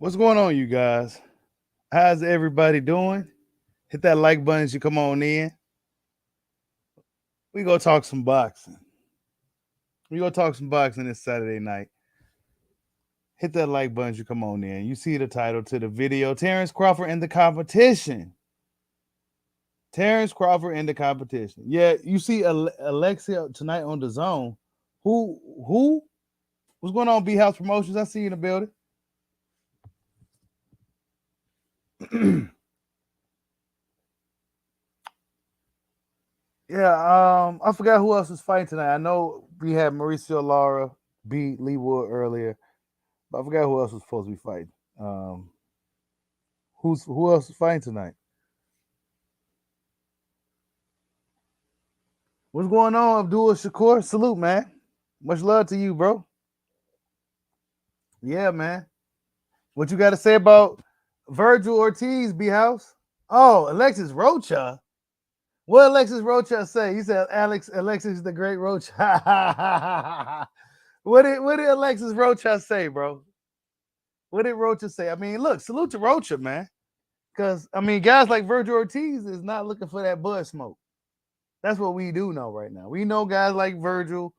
What's going on, you guys? How's everybody doing? Hit that like button as you come on in. We go talk some boxing. We go talk some boxing this Saturday night. Hit that like button as you come on in. You see the title to the video: Terence Crawford in the competition. Terence Crawford in the competition. Yeah, you see Alexia tonight on the zone. Who? What's going on, B House Promotions? I see you in the building. Yeah, I forgot who else was fighting tonight. I know we had Mauricio Lara beat Lee Wood earlier, but I forgot who else was supposed to be fighting. Um, who else is fighting tonight? What's going on, Abdul Shakur? Salute, man. Much love to you, bro. Yeah, man. What you got to say about Virgil Ortiz, B House? Oh, Alexis Rocha. What Alexis Rocha say? He said Alexis the Great Rocha. what did Alexis Rocha say, bro? What did Rocha say? I mean, look, salute to Rocha, man. Because I mean, guys like Virgil Ortiz is not looking for that bud smoke. That's what we do know right now. We know guys like Virgil,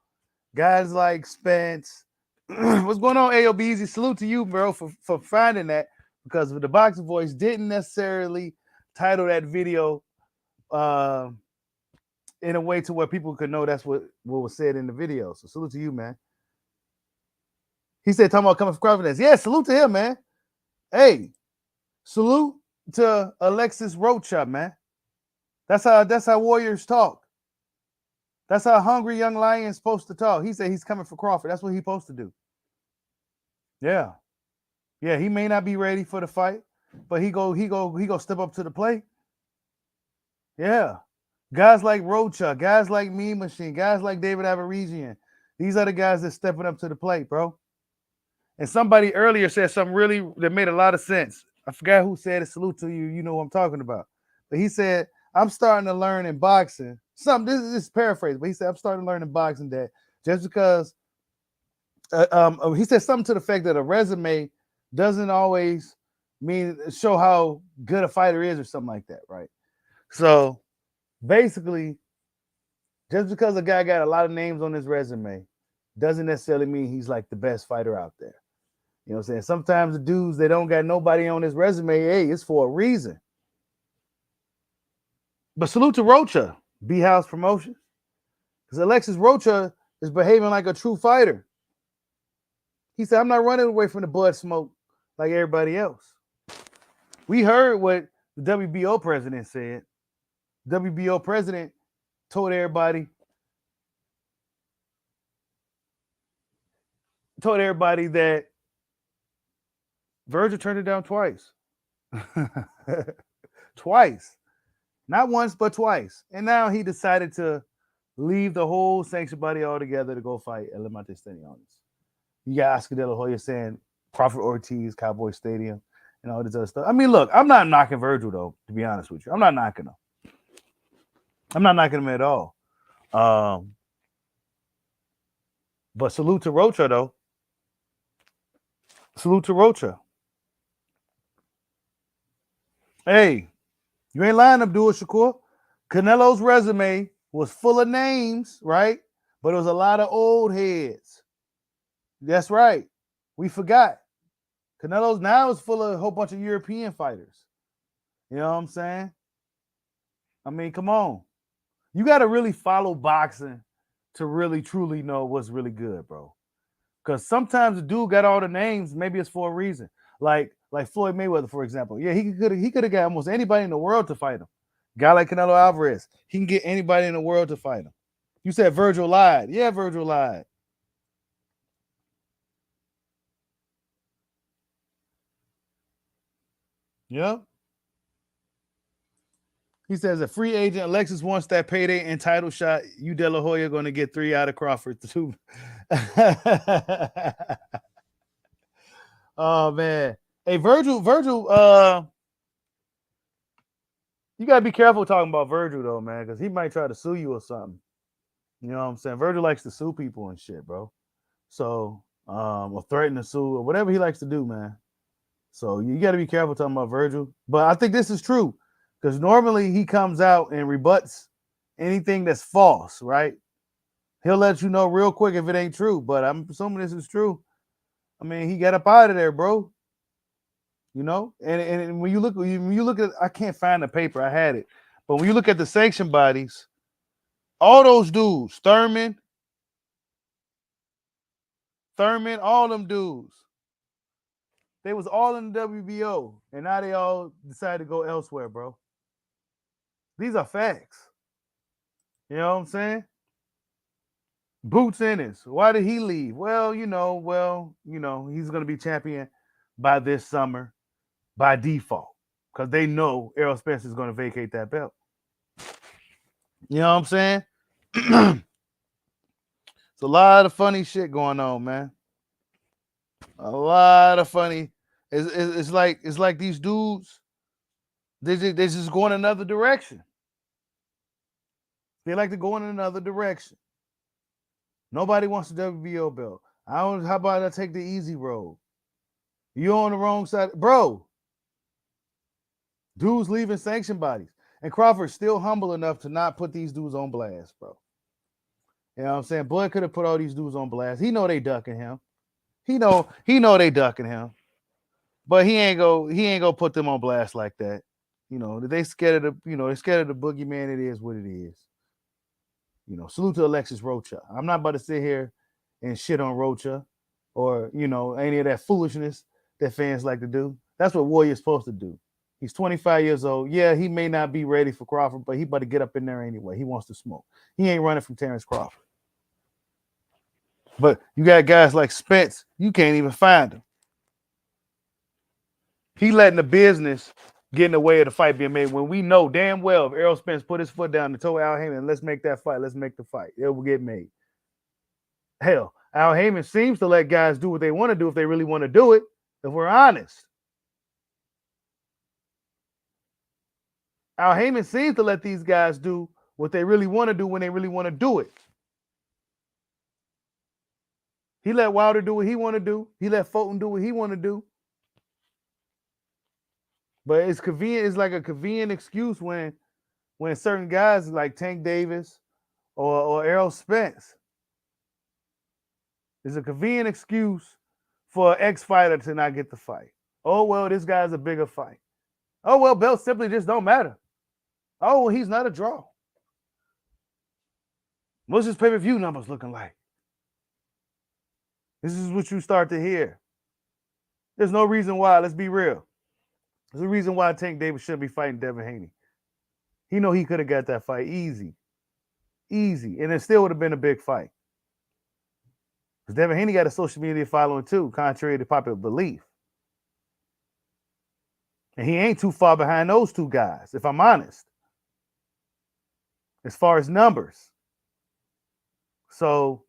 guys like Spence. What's going on, AOBZ? Salute to you, bro, for finding that, because the boxing voice didn't necessarily title that video uh, in a way to where people could know that's what was said in the video. So salute to you, man. He said, talking about coming from Crawford. Yeah, salute to him, man. Hey, salute to Alexis Rocha, man. That's how warriors talk. That's how hungry young lion's supposed to talk. He said he's coming for Crawford. That's what he's supposed to do. Yeah. Yeah, he may not be ready for the fight, but he go step up to the plate. Yeah. Guys like Rocha, guys like Me Machine, guys like David Averigian. These are the guys that's stepping up to the plate, bro. And somebody earlier said something really that made a lot of sense. I forgot who said it. Salute to you. You know what I'm talking about. But he said, I'm starting to learn in boxing. This is paraphrase, but he said, I'm starting to learn in boxing that just because he said something to the fact that a resume doesn't always mean show how good a fighter is or something like that, right? So basically, just because a guy got a lot of names on his resume doesn't necessarily mean he's like the best fighter out there. You know what I'm saying? Sometimes the dudes, they don't got nobody on his resume. Hey, it's for a reason. But salute to Rocha, B House Promotion. Because Alexis Rocha is behaving like a true fighter. He said, I'm not running away from the blood smoke like everybody else. We heard what the WBO president said. WBO president told everybody that Virgil turned it down twice. Twice. Not once, but twice. And now he decided to leave the whole sanction body altogether to go fight El Monte Stadium. You got Oscar De La Hoya saying Crawford Ortiz, Cowboy Stadium, and all this other stuff. I mean, look, I'm not knocking Virgil, though, to be honest with you. I'm not knocking him. I'm not knocking him at all. But salute to Rocha, though. Salute to Rocha. Hey, you ain't lying, Abdul Shakur. Canelo's resume was full of names, right? But it was a lot of old heads. That's right. We forgot. Canelo's now is full of a whole bunch of European fighters. You know what I'm saying? I mean, come on. You got to really follow boxing to really, truly know what's really good, bro. Because sometimes the dude got all the names. Maybe it's for a reason. Like Floyd Mayweather, for example. Yeah, he could have got almost anybody in the world to fight him. Guy like Canelo Alvarez, he can get anybody in the world to fight him. You said Virgil lied. Yeah, Virgil lied. Yep. He says a free agent Alexis wants that payday and title shot. You De La Hoya going to get 3 out of Crawford too. Oh man. Hey, Virgil, you gotta be careful talking about Virgil though, man, because he might try to sue you or something. You know what I'm saying? Virgil likes to sue people and shit, bro. So, or threaten to sue or whatever he likes to do, man. So you got to be careful talking about Virgil. But I think this is true because normally he comes out and rebuts anything that's false, right? He'll let you know real quick if it ain't true. But I'm assuming this is true. I mean, he got up out of there, bro. You know, and when you look at, I can't find the paper. I had it, but when you look at the sanction bodies, all those dudes, Thurman, all them dudes, they was all in the WBO, and now they all decided to go elsewhere, bro. These are facts. You know what I'm saying? Boots Ennis. Why did he leave? He's gonna be champion by this summer by default. Because they know Errol Spence is gonna vacate that belt. You know what I'm saying? It's a lot of funny shit going on, man. A lot of funny. It's like these dudes, they just going another direction. They like to go in another direction. Nobody wants the WBO belt. How about I take the easy road? You're on the wrong side. Bro, dudes leaving sanction bodies. And Crawford's still humble enough to not put these dudes on blast, bro. You know what I'm saying? Bud could have put all these dudes on blast. He know they ducking him. He know they ducking him. But he ain't go put them on blast like that. You know, they scared of they scared of the boogeyman. It is what it is. You know, salute to Alexis Rocha. I'm not about to sit here and shit on Rocha or, any of that foolishness that fans like to do. That's what Warrior's supposed to do. He's 25 years old. Yeah, he may not be ready for Crawford, but he about to get up in there anyway. He wants to smoke. He ain't running from Terence Crawford. But you got guys like Spence, you can't even find him. He letting the business get in the way of the fight being made when we know damn well if Errol Spence put his foot down and told Al Heyman, let's make that fight, let's make the fight, it will get made. Hell, Al Heyman seems to let guys do what they want to do if they really want to do it, if we're honest. Al Heyman seems to let these guys do what they really want to do when they really want to do it. He let Wilder do what he want to do. He let Fulton do what he want to do. But it's convenient. It's like a convenient excuse when certain guys like Tank Davis or Errol Spence. It's a convenient excuse for an ex-fighter to not get the fight. Oh, well, this guy's a bigger fight. Oh, well, belts simply just don't matter. Oh, well, he's not a draw. What's his pay-per-view numbers looking like? This is what you start to hear. There's no reason why. Let's be real. There's a reason why Tank Davis shouldn't be fighting Devin Haney. He know he could have got that fight easy. And it still would have been a big fight. Because Devin Haney got a social media following too, contrary to popular belief. And he ain't too far behind those two guys, if I'm honest. As far as numbers. So,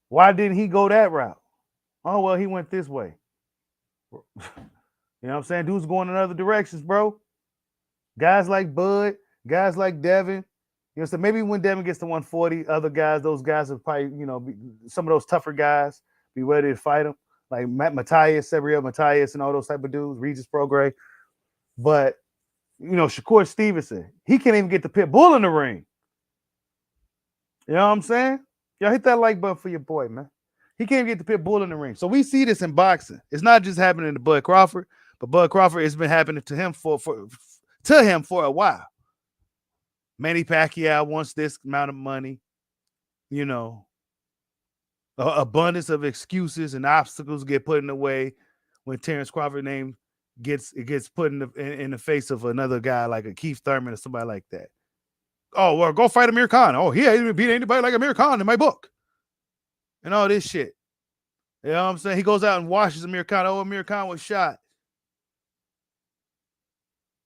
why didn't he go that route? Oh, well, he went this way. You know what I'm saying? Dudes going in other directions, bro. Guys like Bud, guys like Devin. You know, so maybe when Devin gets to 140, other guys, those guys will probably, some of those tougher guys be ready to fight him. Like Matthias, Severiel Matthias, and all those type of dudes, Regis Prograis. But, Shakur Stevenson, he can't even get the pit bull in the ring. You know what I'm saying? Y'all hit that like button for your boy, man. He can't even get the pit bull in the ring. So we see this in boxing. It's not just happening to Bud Crawford, but Bud Crawford has been happening to him for a while. Manny Pacquiao wants this amount of money. Abundance of excuses and obstacles get put in the way when Terence Crawford name gets put in the face of another guy like a Keith Thurman or somebody like that. Oh, well, go fight Amir Khan. Oh, he ain't even beat anybody like Amir Khan in my book. And all this shit. You know what I'm saying? He goes out and washes Amir Khan. Oh, Amir Khan was shot.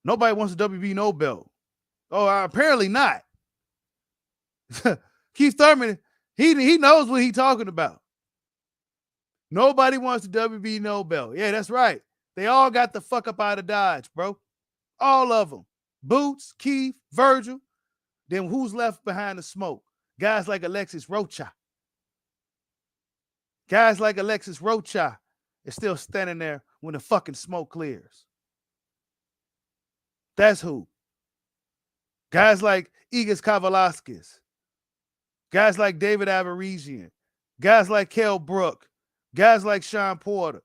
Nobody wants a WB no belt. Oh, apparently not. Keith Thurman, he knows what he's talking about. Nobody wants the WB no belt. Yeah, that's right. They all got the fuck up out of Dodge, bro. All of them. Boots, Keith, Virgil. Then who's left behind the smoke? Guys like Alexis Rocha. Guys like Alexis Rocha is still standing there when the fucking smoke clears. That's who. Guys like Igor Kavalaskis. Guys like David Aberigian. Guys like Kell Brook. Guys like Sean Porter.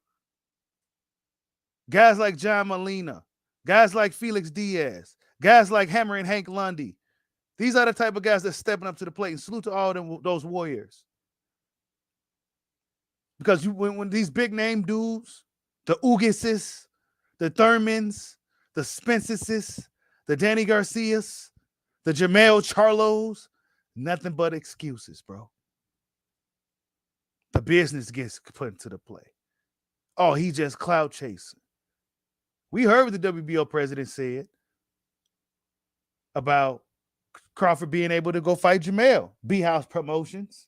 Guys like John Molina. Guys like Felix Diaz. Guys like Hammer and Hank Lundy. These are the type of guys that's stepping up to the plate. And salute to all them, those warriors. Because when these big name dudes, the Ugises, the Thurmans, the Spences, the Danny Garcias, the Jamel Charlos, nothing but excuses, bro. The business gets put into the play. Oh, he just clout chasing. We heard what the WBO president said about Crawford being able to go fight Jamel. B-House Promotions.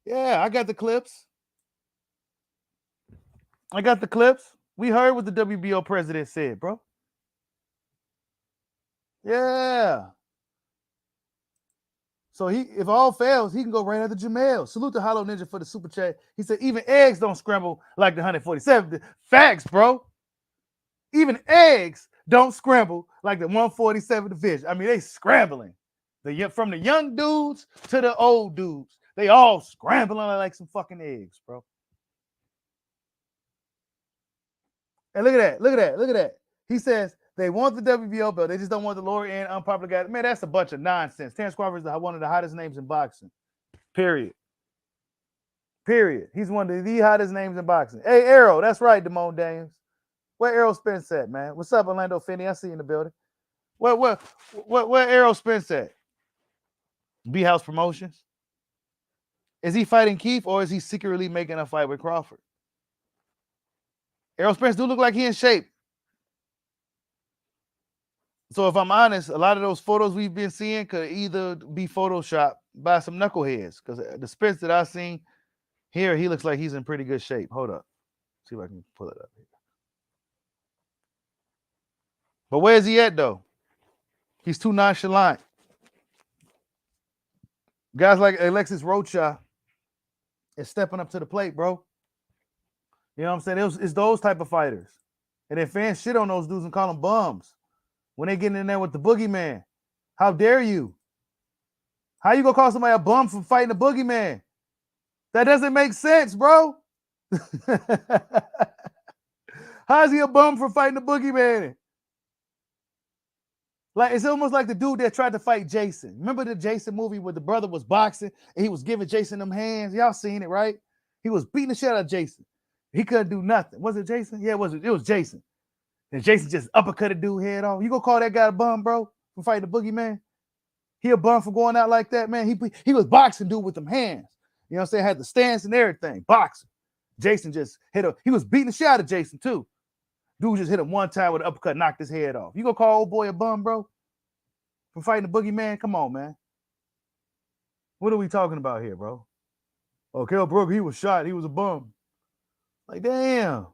Yeah, I got the clips. We heard what the WBO president said, bro. Yeah. So if all fails, he can go right after Jamel. Salute to Hollow Ninja for the super chat. He said, even eggs don't scramble like the 147. Facts, bro. Even eggs don't scramble like the 147 division. I mean, they scrambling. From the young dudes to the old dudes. They all scrambling like some fucking eggs, bro. And look at that. He says they want the WBO belt. They just don't want the lower end unpopular guy. Man, that's a bunch of nonsense. Terence Crawford is one of the hottest names in boxing. Period. He's one of the hottest names in boxing. Hey, Arrow, that's right, Damone Daniels. Where Errol Spence at, man? What's up, Orlando Finney? I see you in the building. Where Errol Spence at? B-House Promotions? Is he fighting Keith or is he secretly making a fight with Crawford? Errol Spence do look like he in shape. So if I'm honest, a lot of those photos we've been seeing could either be photoshopped by some knuckleheads because the Spence that I've seen here, he looks like he's in pretty good shape. Hold up. See if I can pull it up here. But where is he at, though? He's too nonchalant. Guys like Alexis Rocha is stepping up to the plate, bro. You know what I'm saying? It's those type of fighters. And then fans shit on those dudes and call them bums when they get in there with the boogeyman. How dare you? How you gonna call somebody a bum for fighting the boogeyman? That doesn't make sense, bro. How is he a bum for fighting the boogeyman? Like, it's almost like the dude that tried to fight Jason. Remember the Jason movie where the brother was boxing and he was giving Jason them hands? Y'all seen it, right? He was beating the shit out of Jason. He couldn't do nothing. Was it Jason? Yeah, it was Jason. And Jason just uppercutted dude head off. You gonna call that guy a bum, bro, for fighting the boogeyman? He a bum for going out like that, man. He was boxing dude with them hands. You know what I'm saying? Had the stance and everything. Boxing. Jason just hit him. He was beating the shit out of Jason, too. Dude just hit him one time with an uppercut, knocked his head off. You gonna call old boy a bum, bro? For fighting the boogeyman? Come on, man. What are we talking about here, bro? Oh, Kell Brook, he was shot. He was a bum. Like, damn.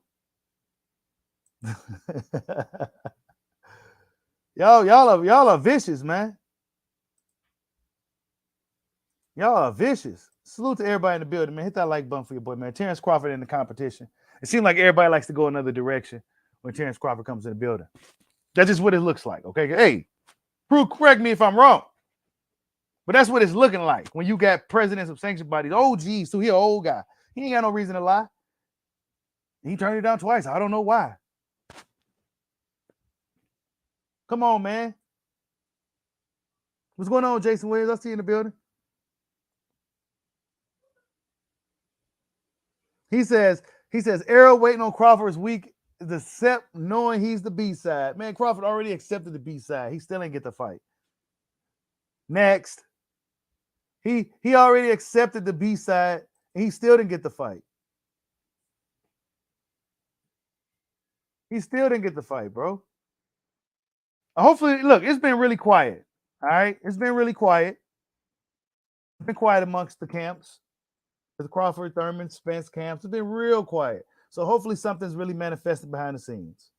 y'all are vicious, man. Y'all are vicious. Salute to everybody in the building, man. Hit that like button for your boy, man. Terence Crawford in the competition. It seems like everybody likes to go another direction when Terence Crawford comes in the building. That's just what it looks like, okay? Hey, correct me if I'm wrong. But that's what it's looking like when you got presidents of sanctioned bodies. Oh, geez, so he an old guy. He ain't got no reason to lie. He turned it down twice. I don't know why. Come on, man. What's going on, Jason Williams? I see you in the building. He says, Errol waiting on Crawford's week is accept knowing he's the B-side. Man, Crawford already accepted the B-side. He still ain't get the fight. Next. He already accepted the B-side and he still didn't get the fight. He still didn't get the fight, bro. Hopefully, look, it's been really quiet. All right? It's been really quiet. It's been quiet amongst the camps. The Crawford, Thurman, Spence camps. It's been real quiet. So hopefully something's really manifesting behind the scenes.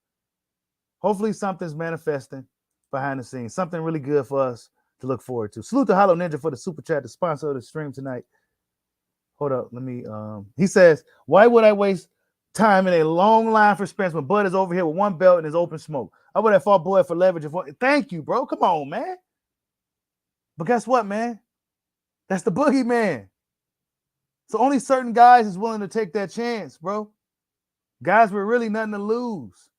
Something really good for us to look forward to. Salute to Hollow Ninja for the super chat, the sponsor of the stream tonight. Hold up, let me. He says, why would I waste time in a long line for Spence when Bud is over here with one belt and his open smoke. I would have fought Bud for leverage. Thank you, bro. Come on, man. But guess what, man? That's the boogeyman. So only certain guys is willing to take that chance, bro. Guys with really nothing to lose.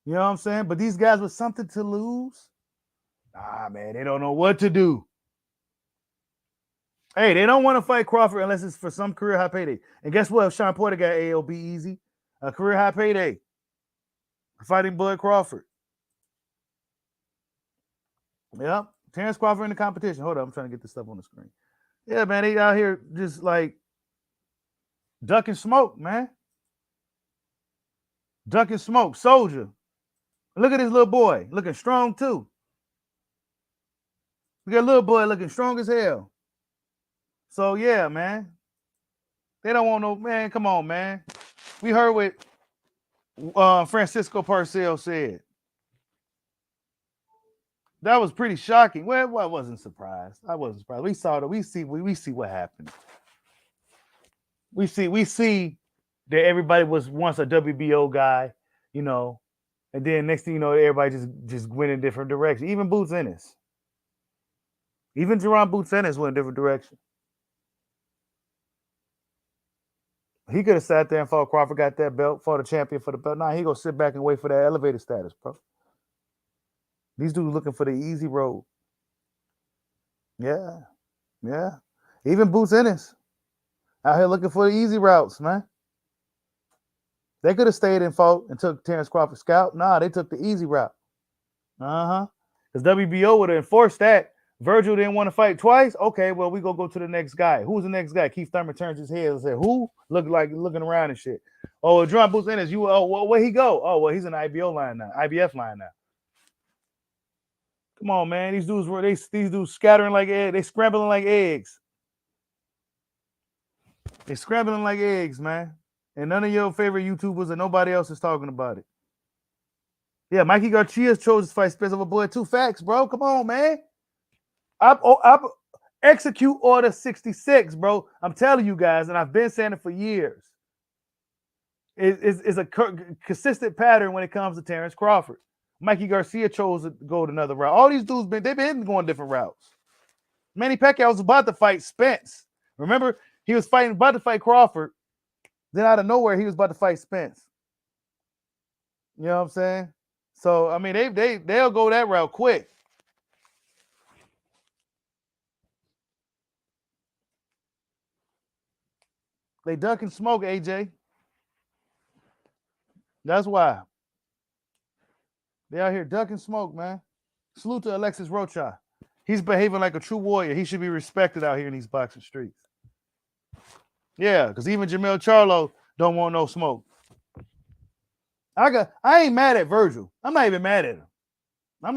You know what I'm saying? But these guys with something to lose, man, they don't know what to do. Hey, they don't want to fight Crawford unless it's for some career high payday. And guess what? If Sean Porter got AOB easy, a career high payday. Fighting Bud Crawford. Yep. Terence Crawford in the competition. Hold on, I'm trying to get this stuff on the screen. Yeah, man, they out here just like ducking smoke, man. Ducking smoke. Soldier. Look at this little boy. Looking strong, too. Look at little boy looking strong as hell. So, yeah, man. They don't want no, man, come on, man. We heard what Francisco Parcell said. That was pretty shocking. Well, I wasn't surprised. I wasn't surprised. We saw that. We see what happened. We see that everybody was once a WBO guy, you know, and then next thing you know, everybody just went in different directions. Even Boots Ennis. Even Jerron Boots Ennis went in a different direction. He could have sat there and fought Crawford, got that belt, fought a champion for the belt. Nah, he gonna sit back and wait for that elevated status, bro. These dudes looking for the easy road. Yeah. Even Boots Ennis out here looking for the easy routes, man. They could have stayed and fought and took Terence Crawford's scalp. Nah, they took the easy route. Because WBO would have enforced that. Virgil didn't want to fight twice. Okay, well, we go to the next guy. Who's the next guy? Keith Thurman turns his head and said, who? Looking around and shit. Oh, Jerron Boots Ennis, where he go? Oh, well, he's in the IBF line now. Come on, man. These dudes scattering like eggs. They scrambling like eggs. They scrambling like eggs, man. And none of your favorite YouTubers and nobody else is talking about it. Yeah, Mikey Garcia chose to fight Spence over Bud. 2 facts, bro. Come on, man. Execute Order 66, bro. I'm telling you guys, and I've been saying it for years. It's a consistent pattern when it comes to Terence Crawford. Mikey Garcia chose to go another route. All these dudes they've been going different routes. Manny Pacquiao was about to fight Spence. Remember, he was about to fight Crawford. Then out of nowhere, he was about to fight Spence. You know what I'm saying? So I mean, they'll go that route quick. They duck and smoke, AJ. That's why. They out here duck and smoke, man. Salute to Alexis Rocha. He's behaving like a true warrior. He should be respected out here in these boxing streets. Yeah, because even Jamel Charlo don't want no smoke. I ain't mad at Virgil. I'm not even mad at him. You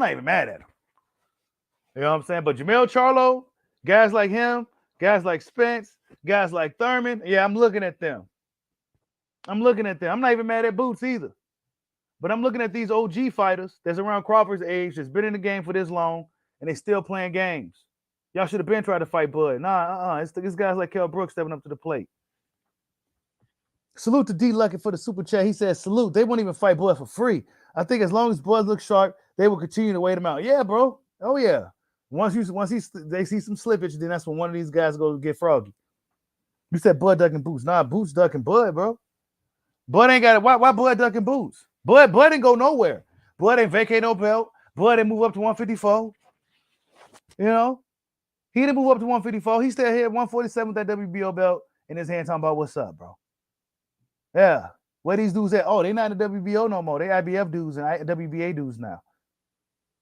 know what I'm saying? But Jamel Charlo, guys like him, guys like Spence, guys like Thurman, yeah, I'm looking at them. I'm not even mad at Boots either. But I'm looking at these OG fighters that's around Crawford's age, that's been in the game for this long, and they still playing games. Y'all should have been trying to fight Bud. It's guys like Kell Brooks stepping up to the plate. Salute to D Lucky for the super chat. He says, salute. They won't even fight Bud for free. I think as long as Bud looks sharp, they will continue to wait him out. Yeah, bro. Oh, yeah. Once they see some slippage, then that's when one of these guys go get froggy. You said Bud ducking Boots. Nah, Boots ducking Bud, bro. Bud ain't got it. Why Bud ducking Boots? Bud didn't go nowhere. Bud ain't vacate no belt. Bud didn't move up to 154. You know? He didn't move up to 154. He still here at 147 with that WBO belt in his hand talking about what's up, bro. Yeah. Where these dudes at? Oh, they not in the WBO no more. They IBF dudes and WBA dudes now.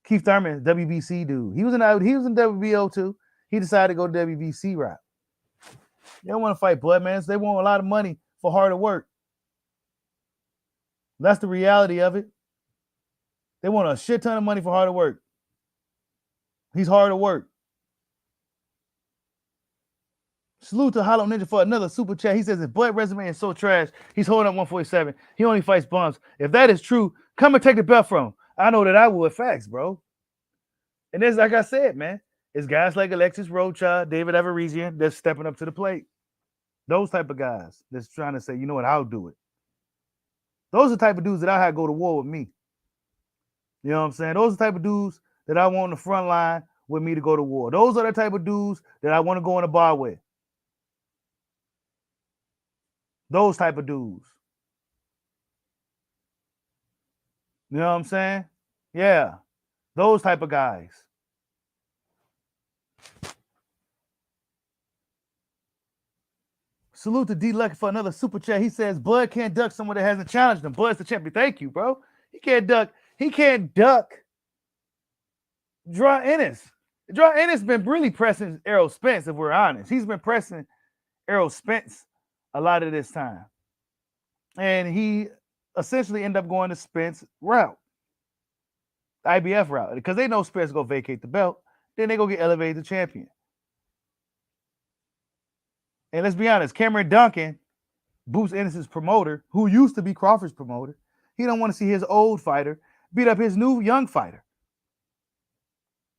Keith Thurman, WBC dude. He was in WBO too. He decided to go to WBC route. They don't want to fight Bud, man. So they want a lot of money for harder work. That's the reality of it. They want a shit ton of money for harder work. He's hard to work. Salute to Hollow Ninja for another super chat. He says, if Bud resume is so trash, he's holding up 147. He only fights bums. If that is true, come and take the belt from him. I know that I would. Facts, bro. And there's, like I said, man, it's guys like Alexis Rocha, David Everezian that's stepping up to the plate. Those type of guys that's trying to say, you know what, I'll do it. Those are the type of dudes that I had go to war with me. You know what I'm saying? Those are the type of dudes that I want on the front line with me to go to war. Those are the type of dudes that I want to go in a bar with. Those type of dudes. You know what I'm saying? Yeah. Those type of guys. Salute to D Lucky for another super chat. He says Bud can't duck someone that hasn't challenged him. Bud's the champion. Thank you, bro. He can't duck. He can't duck Draw Ennis. Draw Ennis been really pressing Errol Spence, if we're honest. He's been pressing Errol Spence a lot of this time. And he essentially ended up going to Spence route, IBF route, because they know Spence go vacate the belt. Then they go get elevated to champion. And let's be honest, Cameron Duncan, Boots Ennis's promoter, who used to be Crawford's promoter, he don't want to see his old fighter beat up his new young fighter.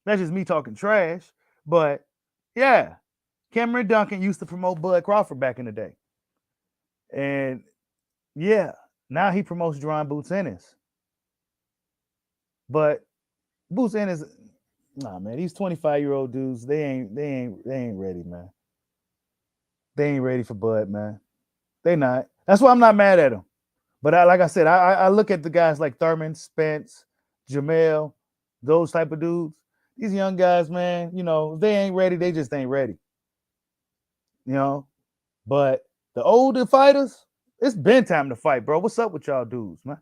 That's just me talking trash. But yeah, Cameron Duncan used to promote Bud Crawford back in the day. And yeah, now he promotes Jerron Boots Ennis. But Boots Ennis, nah, man, these 25-year-old dudes, they ain't ready, man. They ain't ready for Bud, man. They not. That's why I'm not mad at them. But like I said, I look at the guys like Thurman, Spence, Jamel, those type of dudes. These young guys, man, you know, they ain't ready. They just ain't ready. You know, but the older fighters, it's been time to fight, bro. What's up with y'all dudes, man?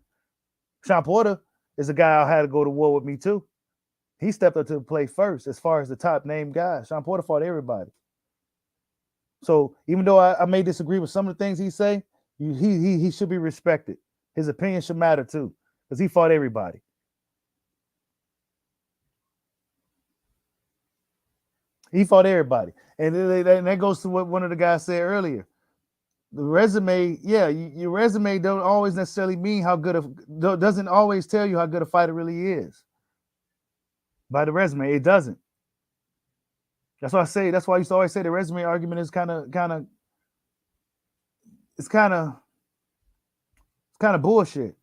Sean Porter is a guy I had to go to war with me too. He stepped up to the plate first as far as the top name guys. Sean Porter fought everybody. So even though I may disagree with some of the things he say, he should be respected. His opinion should matter too, because he fought everybody. He fought everybody. And that goes to what one of the guys said earlier. The resume, yeah, your resume don't always necessarily mean how good doesn't always tell you how good a fighter really is. By the resume, it doesn't. That's why I say. That's why I used to always say the resume argument is kind of bullshit.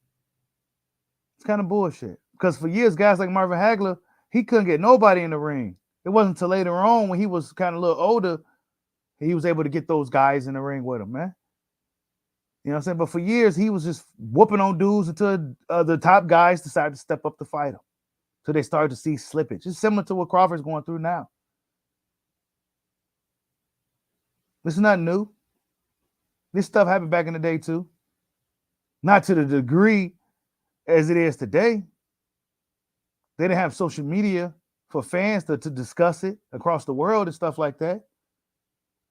It's kind of bullshit because for years, guys like Marvin Hagler, he couldn't get nobody in the ring. It wasn't until later on when he was kind of a little older, he was able to get those guys in the ring with him, man. You know what I'm saying? But for years, he was just whooping on dudes until the top guys decided to step up to fight him. So they started to see slippage. It's similar to what Crawford's going through now. This is not new. This stuff happened back in the day too. Not to the degree as it is today. They didn't have social media for fans to discuss it across the world and stuff like that.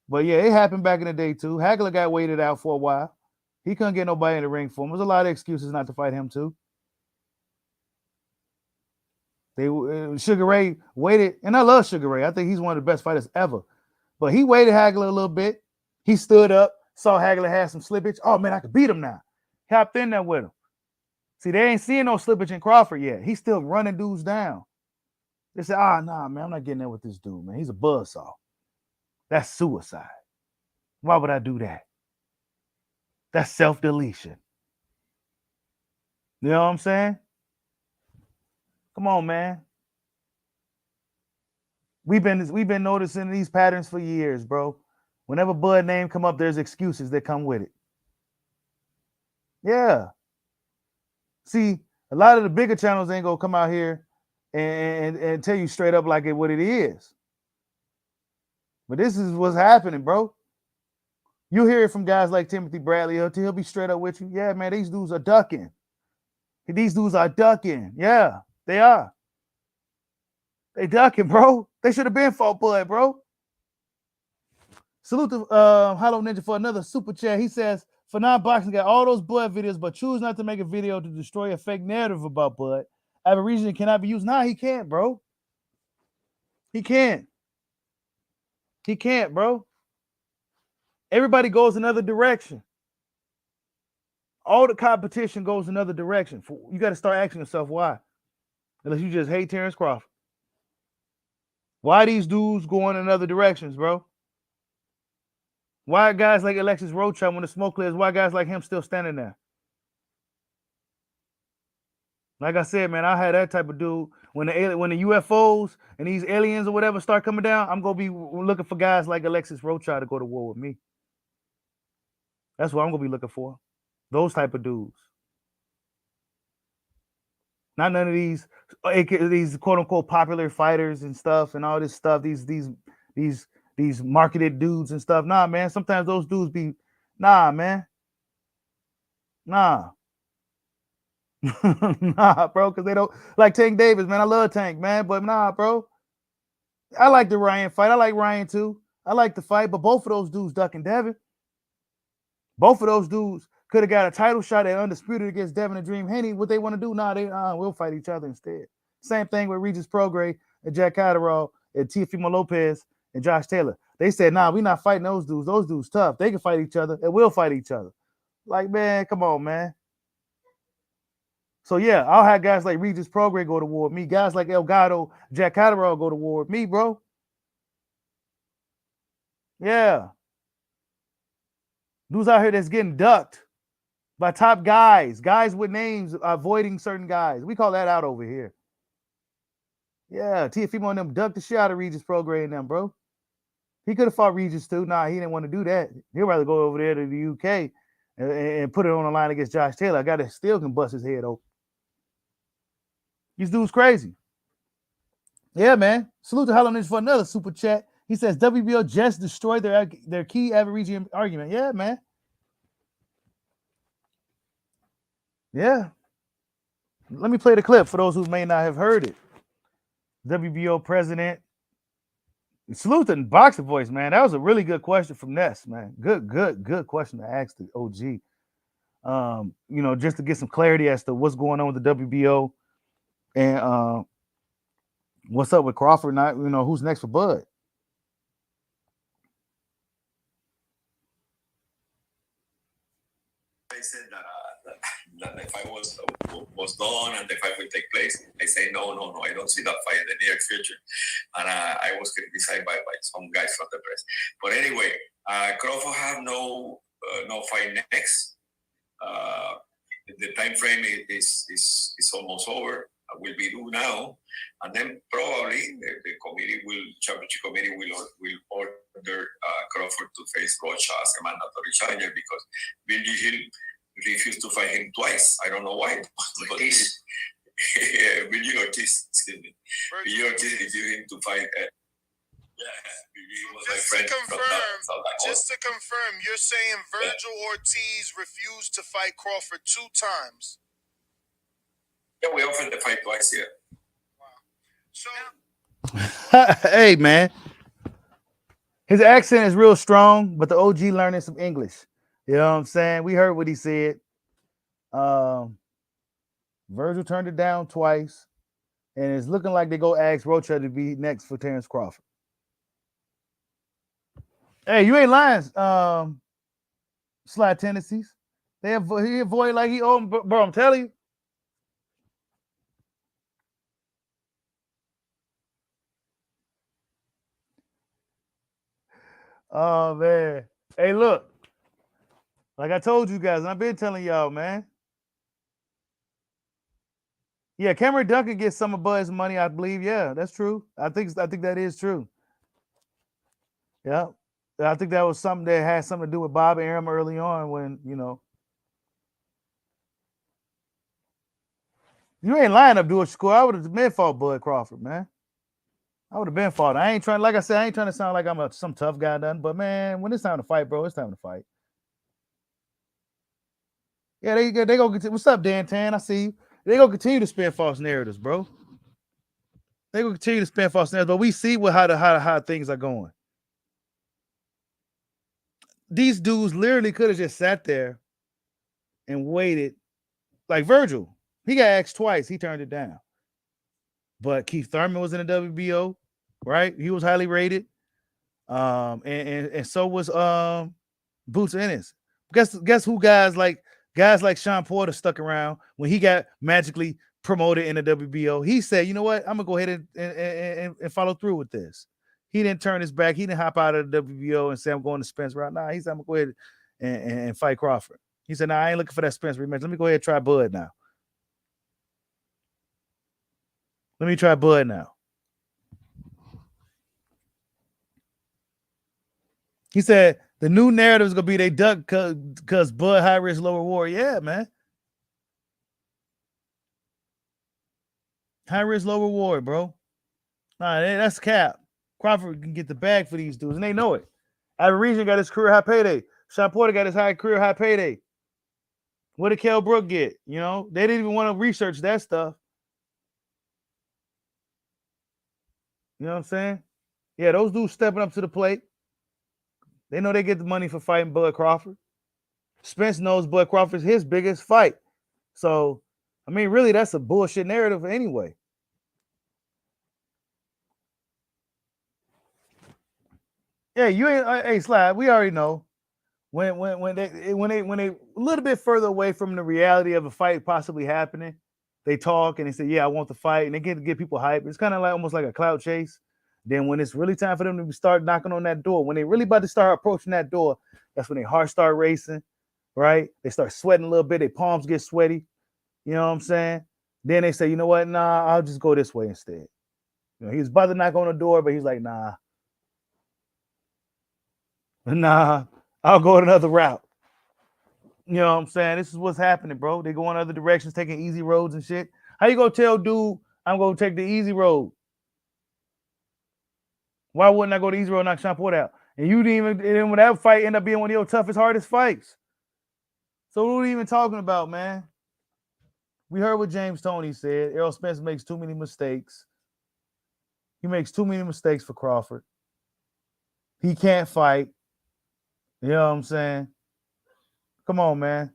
But yeah, it happened back in the day too. Hagler got waited out for a while. He couldn't get nobody in the ring for him. There's a lot of excuses not to fight him too. Sugar Ray waited, and I love Sugar Ray. I think he's one of the best fighters ever. But he waited Hagler a little bit. He stood up, saw Hagler had some slippage. Oh man, I could beat him now. Hopped in there with him. See, they ain't seeing no slippage in Crawford yet. He's still running dudes down. They say, nah, man, I'm not getting there with this dude, man. He's a buzzsaw. That's suicide. Why would I do that? That's self-deletion. You know what I'm saying? Come on, man. We've been noticing these patterns for years, bro. Whenever Bud name come up, there's excuses that come with it. Yeah. See, a lot of the bigger channels ain't gonna come out here and tell you straight up like what it is. But this is what's happening, bro. You hear it from guys like Timothy Bradley. He'll be straight up with you. Yeah, man, these dudes are ducking. These dudes are ducking. Yeah, they are. They ducking, bro. They should have been fought Bud, bro. Salute to Hollow Ninja for another super chat. He says, for non-boxing, got all those Bud videos, but choose not to make a video to destroy a fake narrative about Bud. I have a reason it cannot be used. Nah, he can't, bro. He can't. He can't, bro. Everybody goes another direction. All the competition goes another direction. You got to start asking yourself why. Unless you just hate Terence Crawford. Why these dudes going in other directions, bro? Why are guys like Alexis Rocha, when the smoke clears, why guys like him still standing there? Like I said, man, I had that type of dude. When the UFOs and these aliens or whatever start coming down, I'm gonna be looking for guys like Alexis Rocha to go to war with me. That's what I'm gonna be looking for. Those type of dudes. Not none of these quote unquote popular fighters and stuff and all this stuff. These these marketed dudes and stuff. Nah, man. Sometimes those dudes be man. Nah. Nah, bro, because they don't like Tank Davis, man. I love Tank, man, but nah, bro. I like the Ryan fight. I like Ryan too. I like the fight, but both of those dudes ducking Devin. Both of those dudes could have got a title shot at Undisputed against Devin and Dream Haney. What they want to do? Nah, they will fight each other instead. Same thing with Regis Prograis and Jack Catterall and Teofimo Lopez and Josh Taylor. They said, nah, we not fighting those dudes. Those dudes tough. They can fight each other and we'll fight each other. Like, man, come on, man. So, yeah, I'll have guys like Regis Prograis go to war with me. Guys like Elgato, Jack Catterall go to war with me, bro. Yeah. Dudes out here that's getting ducked by top guys with names avoiding certain guys. We call that out over here. Yeah, Teofimo and them ducked the shit out of Regis Prograis and them, bro. He could have fought Regis too. Nah, he didn't want to do that. He'd rather go over there to the UK and put it on the line against Josh Taylor. I got to still can bust his head open. These dudes crazy. Yeah, man. Salute to Hollow Ninja for another super chat. He says WBO just destroyed their key Aborigine argument. Yeah, man. Yeah. Let me play the clip for those who may not have heard it. WBO president. Salute to Boxer Voice, man. That was a really good question from Ness, man. Good question to ask the OG. Just to get some clarity as to what's going on with the WBO and what's up with Crawford. Not, who's next for Bud. They said that the fight was done and the fight will take place. I say no, I don't see that fight in the near future, and I was criticized by some guys from the press. But anyway, Crawford have no fight next. The time frame is almost over. Will be due now, and then probably the championship committee will order Crawford to face Rocha as a mandatory challenger because Bill Hill refused to fight him twice. I don't know why. Ortiz. Billy Ortiz, excuse me. Billy Ortiz refused him to fight. Just to confirm, you're saying Virgil Ortiz refused to fight Crawford 2 times? Yeah, we offered the fight twice here. Wow. So, hey, man. His accent is real strong, but the OG learning some English. You know what I'm saying? We heard what he said. Virgil turned it down twice, and it's looking like they go ask Rocha to be next for Terence Crawford. Hey, you ain't lying, Sly Tendencies. He avoid like he owned, bro. I'm telling you. Oh man. Hey, look. Like I told you guys, and I've been telling y'all, man. Yeah, Cameron Duncan gets some of Bud's money, I believe. Yeah, that's true. I think that is true. Yeah. I think that was something that had something to do with Bob Arum early on when, you ain't lying up Abdul Shakur. I would have been fought Bud Crawford, man. I would have been fought. I ain't trying, like I said, I ain't trying to sound like I'm some tough guy done, but man, when it's time to fight, bro, it's time to fight. Yeah, they go continue. What's up, Dan Tan? I see you. They gonna continue to spin false narratives, bro. They gonna continue to spin false narratives, but we see how things are going. These dudes literally could have just sat there and waited. Like Virgil, he got asked twice. He turned it down. But Keith Thurman was in the WBO, right? He was highly rated. And so was Boots Ennis. Guess who guys like Sean Porter stuck around when he got magically promoted in the WBO. He said, you know what? I'm gonna go ahead and follow through with this. He didn't turn his back. He didn't hop out of the WBO and say, I'm going to Spence right now. He said, I'm going to go ahead and fight Crawford. He said, I ain't looking for that Spence rematch. Let me go ahead and try Bud now. Let me try Bud now. He said, the new narrative is going to be they duck because Bud high risk, low reward. Yeah, man. High risk, low reward, bro. Nah, that's cap. Crawford can get the bag for these dudes, and they know it. Ivory Region got his career high payday. Sean Porter got his career high payday. What did Kell Brook get? You know, they didn't even want to research that stuff. You know what I'm saying? Yeah, those dudes stepping up to the plate. They know they get the money for fighting Bud Crawford. Spence knows Bud Crawford's his biggest fight. So, I mean, really, that's a bullshit narrative anyway. Yeah, you ain't. Hey, Slab, we already know when they a little bit further away from the reality of a fight possibly happening, they talk and they say, "Yeah, I want the fight," and they get people hype. It's kind of like almost like a clout chase. Then when it's really time for them to start knocking on that door, when they really about to start approaching that door, that's when their heart start racing, right? They start sweating a little bit. Their palms get sweaty. You know what I'm saying? Then they say, you know what? Nah, I'll just go this way instead. You know, he was about to knock on the door, but he's like, nah, I'll go another route. You know what I'm saying? This is what's happening, bro. They go in other directions, taking easy roads and shit. How you gonna tell dude I'm gonna take the easy road? Why wouldn't I go the easy road and knock Sean Porter out? And you didn't even, and when that fight ended up being one of your toughest, hardest fights. So what are we even talking about, man? We heard what James Toney said. Errol Spence makes too many mistakes. He makes too many mistakes for Crawford. He can't fight. You know what I'm saying? Come on, man.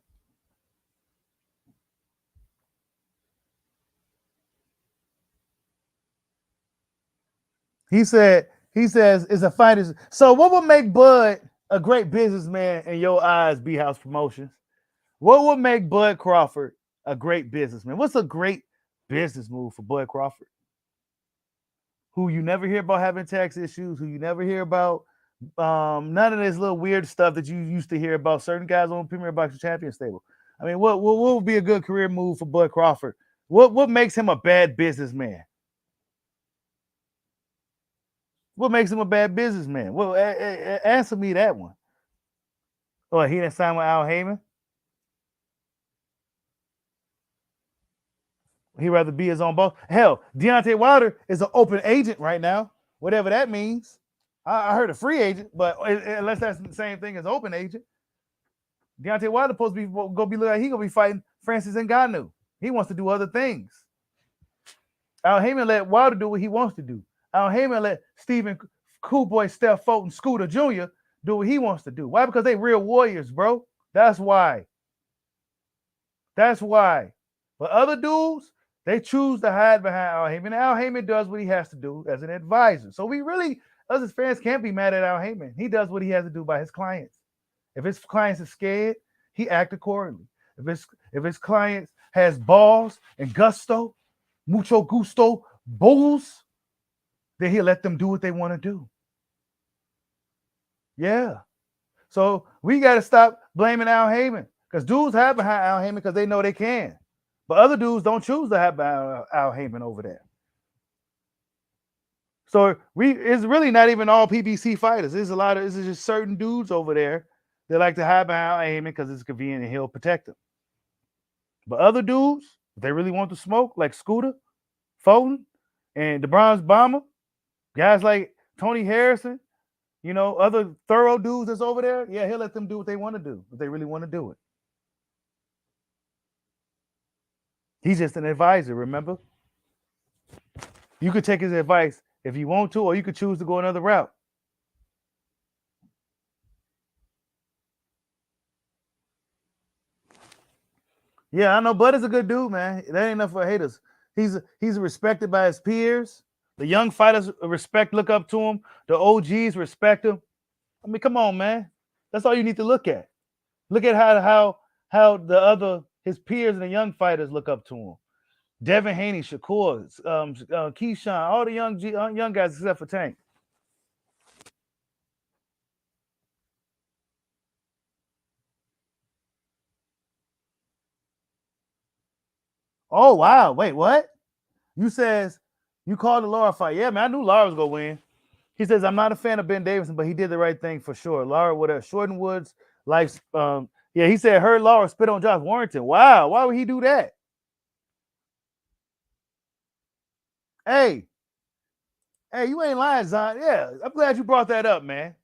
He says, it's a fight. So what would make Bud a great businessman in your eyes, B House Promotions? What would make Bud Crawford a great businessman? What's a great business move for Bud Crawford? Who you never hear about having tax issues, who you never hear about none of this little weird stuff that you used to hear about certain guys on Premier Boxing Champion stable. I mean, what would be a good career move for Bud Crawford? What makes him a bad businessman? What makes him a bad businessman? Well, answer me that one. Oh, he didn't sign with Al Heyman? He'd rather be his own boss. Hell, Deontay Wilder is an open agent right now, whatever that means. I heard a free agent, but unless that's the same thing as open agent. Deontay Wilder supposed to be looking like he gonna be fighting Francis Ngannou. He wants to do other things. Al Heyman let Wilder do what he wants to do. Al Heyman let Stephen Cool Boy Steph Fulton Scooter Jr. do what he wants to do. Why? Because they real warriors, bro. That's why. That's why. But other dudes, they choose to hide behind Al Heyman. Al Heyman does what he has to do as an advisor. So we really, us as fans, can't be mad at Al Heyman. He does what he has to do by his clients. If his clients are scared, he acts accordingly. If his clients has balls and gusto, mucho gusto, bulls, then he'll let them do what they want to do. Yeah. So we got to stop blaming Al Heyman, because dudes hide behind Al Heyman because they know they can. But other dudes don't choose to have Al Heyman over there. So it's really not even all PBC fighters. It's just certain dudes over there that like to hide behind Al Heyman because it's convenient and he'll protect them. But other dudes, if they really want to smoke, like Scooter, Fulton, and the Bronze Bomber, guys like Tony Harrison, you know, other thorough dudes that's over there, yeah, he'll let them do what they want to do if they really want to do it. He's just an advisor, remember? You could take his advice if you want to, or you could choose to go another route. Yeah, I know Bud is a good dude, man. That ain't enough for haters. He's respected by his peers. The young fighters look up to him. The OGs respect him. I mean, come on, man. That's all you need to look at. Look at how his peers and the young fighters look up to him. Devin Haney, Shakur, Keyshawn, all the young guys except for Tank. Oh wow, wait, what? You says you called the Lara fight. Yeah, man, I knew Lara was gonna win. He says, I'm not a fan of Ben Davison, but he did the right thing for sure. Lara would have shortened Woods' life. Yeah, he said heard Lara spit on Josh Warrington. Wow, why would he do that? Hey, you ain't lying, Zion. Yeah, I'm glad you brought that up, man.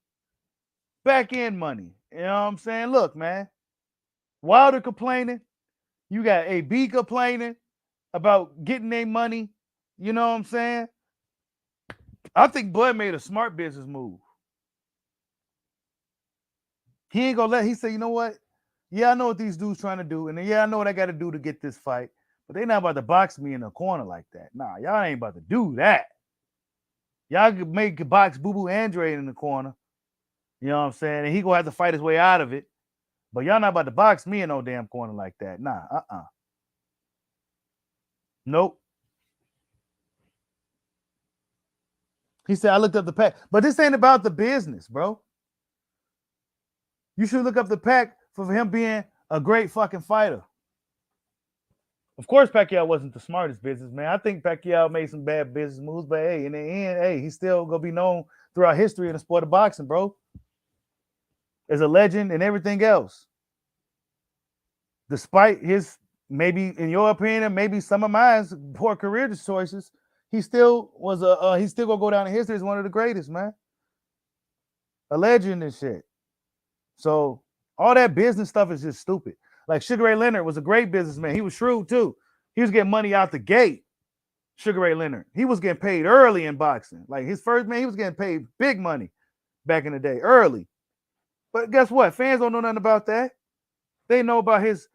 Back end money. You know what I'm saying? Look, man. Wilder complaining. You got AB complaining about getting their money. You know what I'm saying? I think Bud made a smart business move. He ain't gonna let. He said, you know what? Yeah, I know what these dudes trying to do, and yeah, I know what I got to do to get this fight. But they not about to box me in a corner like that. Nah, y'all ain't about to do that. Y'all could make box Boo Boo Andre in the corner. You know what I'm saying? And he gonna have to fight his way out of it. But y'all not about to box me in no damn corner like that. Nah, Nope. He said, I looked up the pack. But this ain't about the business, bro. You should look up the pack for him being a great fucking fighter. Of course, Pacquiao wasn't the smartest businessman. I think Pacquiao made some bad business moves, but hey, in the end, hey, he's still gonna be known throughout history in the sport of boxing, bro. As a legend and everything else. Despite his, maybe in your opinion, maybe some of mine's poor career choices, he still was he's still gonna go down in history as one of the greatest, man. A legend and shit. So all that business stuff is just stupid. Like Sugar Ray Leonard was a great businessman. He was shrewd too. He was getting money out the gate. Sugar Ray Leonard. He was getting paid early in boxing. Like his first man, he was getting paid big money back in the day, early. But guess what? Fans don't know nothing about that. They know about his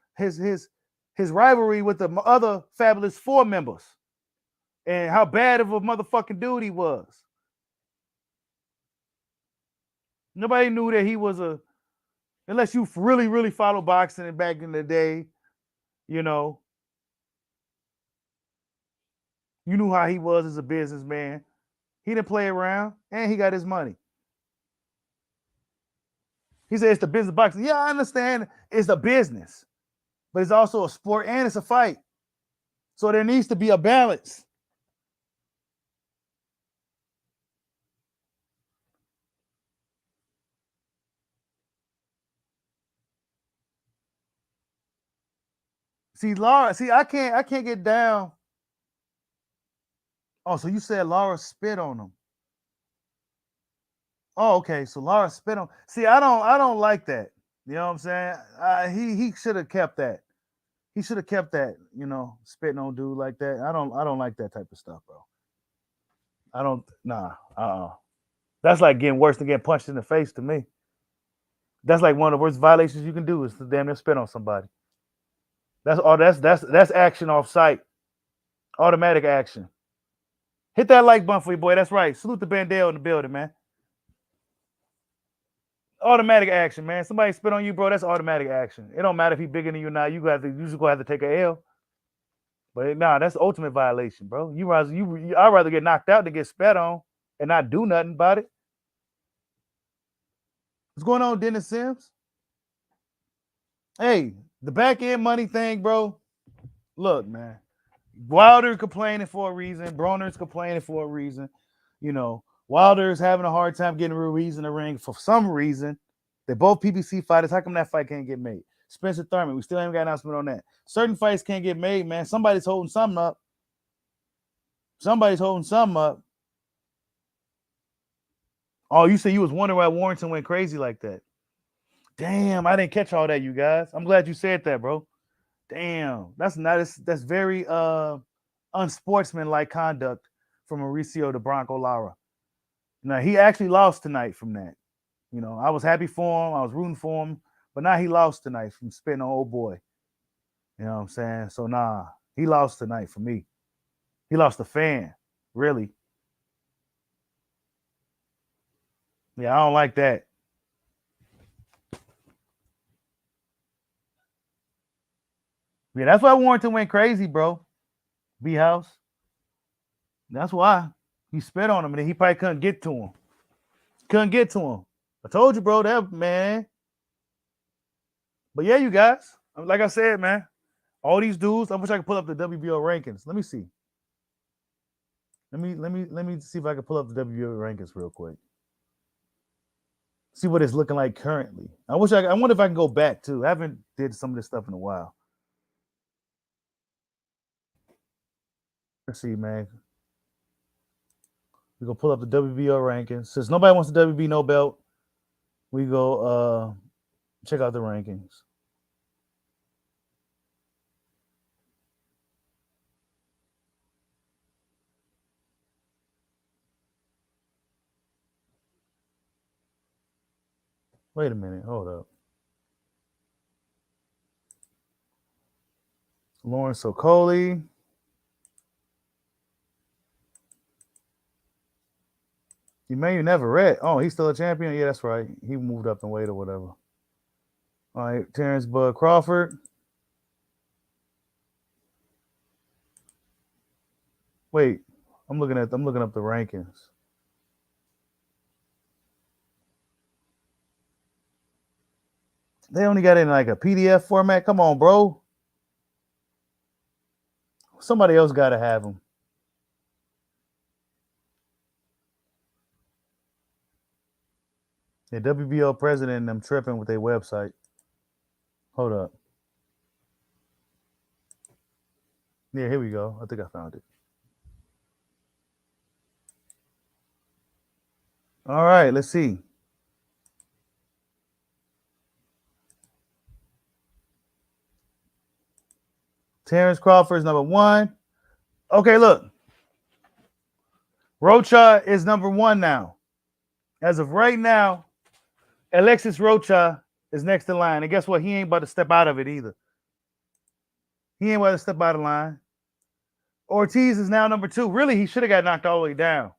rivalry with the other Fabulous Four members and how bad of a motherfucking dude he was. Nobody knew that he was unless you really, really follow boxing back in the day, you know, you knew how he was as a businessman. He didn't play around, and he got his money. He said it's the business of boxing. Yeah, I understand it's a business, but it's also a sport and it's a fight. So there needs to be a balance. See, Laura, I can't get down. Oh, so you said Laura spit on him. Oh, okay. So Laura spit on. See, I don't like that. You know what I'm saying? He should have kept that. He should have kept that, you know, spitting on dude like that. I don't like that type of stuff, bro. I don't That's like getting worse than getting punched in the face to me. That's like one of the worst violations you can do is to damn near spit on somebody. That's action off site. Automatic action. Hit that like button for you, boy. That's right. Salute the Bandale in the building, man. Automatic action, man. Somebody spit on you, bro. That's automatic action. It don't matter if he's bigger than you or not. You just gonna have to take a L. But nah, that's ultimate violation, bro. I'd rather get knocked out than get spat on and not do nothing about it. What's going on, Dennis Sims? Hey, the back end money thing, bro. Look, man. Wilder complaining for a reason. Broner's complaining for a reason. You know, Wilder's having a hard time getting Ruiz in the ring for some reason. They're both PBC fighters. How come that fight can't get made? Spencer Thurman, we still haven't got an announcement on that. Certain fights can't get made, man. Somebody's holding something up. Oh, you said you was wondering why Warrington went crazy like that. Damn, I didn't catch all that, you guys. I'm glad you said that, bro. Damn, that's very unsportsmanlike conduct from Mauricio the Bronco Lara. Now he actually lost tonight from that. You know, I was happy for him. I was rooting for him, but now he lost tonight from spitting on old boy. You know what I'm saying? So nah, he lost tonight for me. He lost a fan, really. Yeah, I don't like that. Yeah, that's why Warrington went crazy, bro. B-House. That's why. He spit on him and he probably couldn't get to him. I told you, bro, that man. But yeah, you guys, like I said, man, All these dudes. I wish I could pull up the WBO rankings. Let me see. Let me see if I can pull up the WBO rankings real quick. See what it's looking like currently. I wonder if I can go back too. I haven't did some of this stuff in a while. Let's see, man. We go pull up the WBO rankings. Since nobody wants the WB no belt, we go check out the rankings. Wait a minute. Hold up. Lawrence Okoli. Emmanuel Neverett. Oh, he's still a champion? Yeah, that's right. He moved up in weight or whatever. All right, Terence Bud Crawford. Wait, I'm looking up the rankings. They only got it in like a PDF format. Come on, bro. Somebody else got to have them. The WBO president and them tripping with their website. Hold up. Yeah, here we go. I think I found it. All right, let's see. Terence Crawford is number 1. Okay, look. Rocha is number 1 now. As of right now, Alexis Rocha is next in line. And guess what? He ain't about to step out of it either. He ain't about to step out of line. Ortiz is now number 2. Really, he should have got knocked all the way down.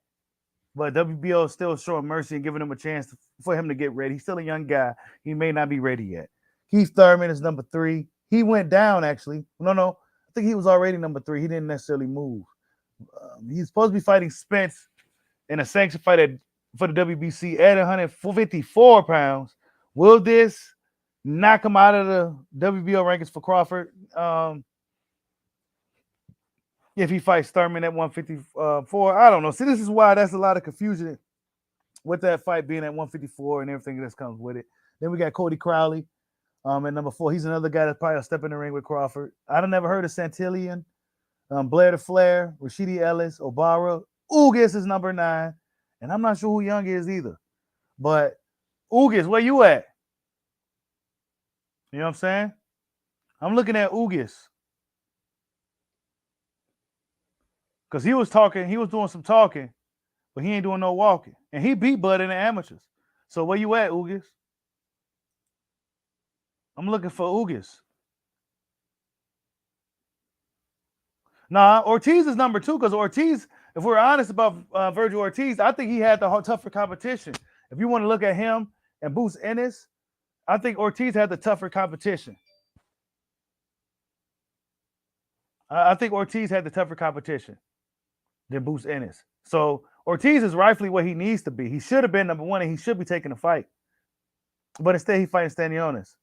But WBO is still showing mercy and giving him a chance for him to get ready. He's still a young guy. He may not be ready yet. Keith Thurman is number 3. He went down, actually. No. I think he was already number 3. He didn't necessarily move. He's supposed to be fighting Spence in a sanctioned fight for the WBC at 154 pounds. Will this knock him out of the WBO rankings for Crawford? If he fights Thurman at 154, I don't know. See, this is why that's a lot of confusion with that fight being at 154 and everything that comes with it. Then we got Cody Crowley at number 4. He's another guy that's probably a step in the ring with Crawford. I never heard of Santillan, Blair the Flair, Rashidi Ellis, Obara. Ugas is number 9. And I'm not sure who Young is either. But Ugas, where you at? You know what I'm saying? I'm looking at Ugas. Because he was doing some talking, but he ain't doing no walking. And he beat Bud in the amateurs. So where you at, Ugas? I'm looking for Ugas. Nah, Ortiz is number 2 because Ortiz, if we're honest about Virgil Ortiz, I think he had the tougher competition. If you want to look at him and Boots Ennis, I think Ortiz had the tougher competition. I think Ortiz had the tougher competition than Boots Ennis. So Ortiz is rightfully what he needs to be. He should have been number 1 and he should be taking the fight. But instead, he fighting Stanionis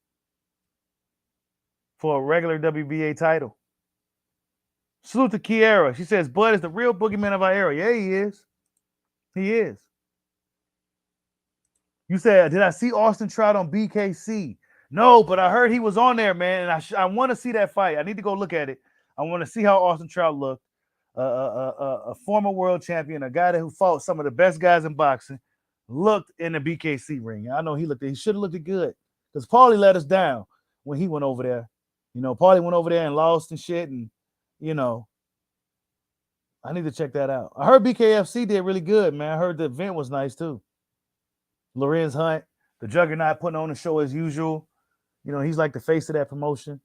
for a regular WBA title. Salute to Kiera. She says, Bud is the real boogeyman of our era. Yeah, he is. He is. You said, did I see Austin Trout on BKC? No, but I heard he was on there, man, and I want to see that fight. I need to go look at it. I want to see how Austin Trout looked. A former world champion, a guy who fought some of the best guys in boxing, looked in the BKC ring. I know he should have looked good because Paulie let us down when he went over there. You know, Paulie went over there and lost and shit, and you know, I need to check that out. I heard BKFC did really good, man. I heard the event was nice too. Lorenz Hunt, the Juggernaut, putting on the show as usual. You know, he's like the face of that promotion.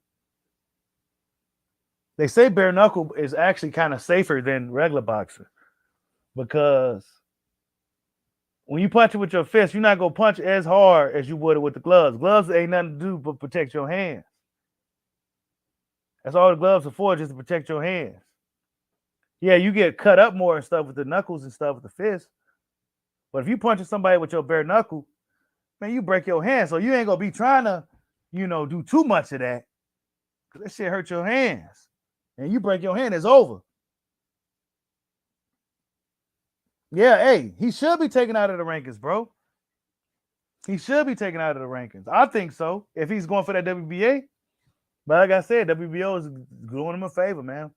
They say bare knuckle is actually kind of safer than regular boxing because when you punch it with your fist, you're not going to punch as hard as you would with the gloves. Gloves ain't nothing to do but protect your hands. That's all the gloves are for, just to protect your hands. Yeah, you get cut up more and stuff with the knuckles and stuff with the fist. But if you punch somebody with your bare knuckle, man, you break your hand. So you ain't going to be trying to, do too much of that. That shit hurt your hands. And you break your hand, it's over. Yeah, hey, he should be taken out of the rankings, bro. He should be taken out of the rankings. I think so. If he's going for that WBA. But like I said, WBO is doing him a favor, man.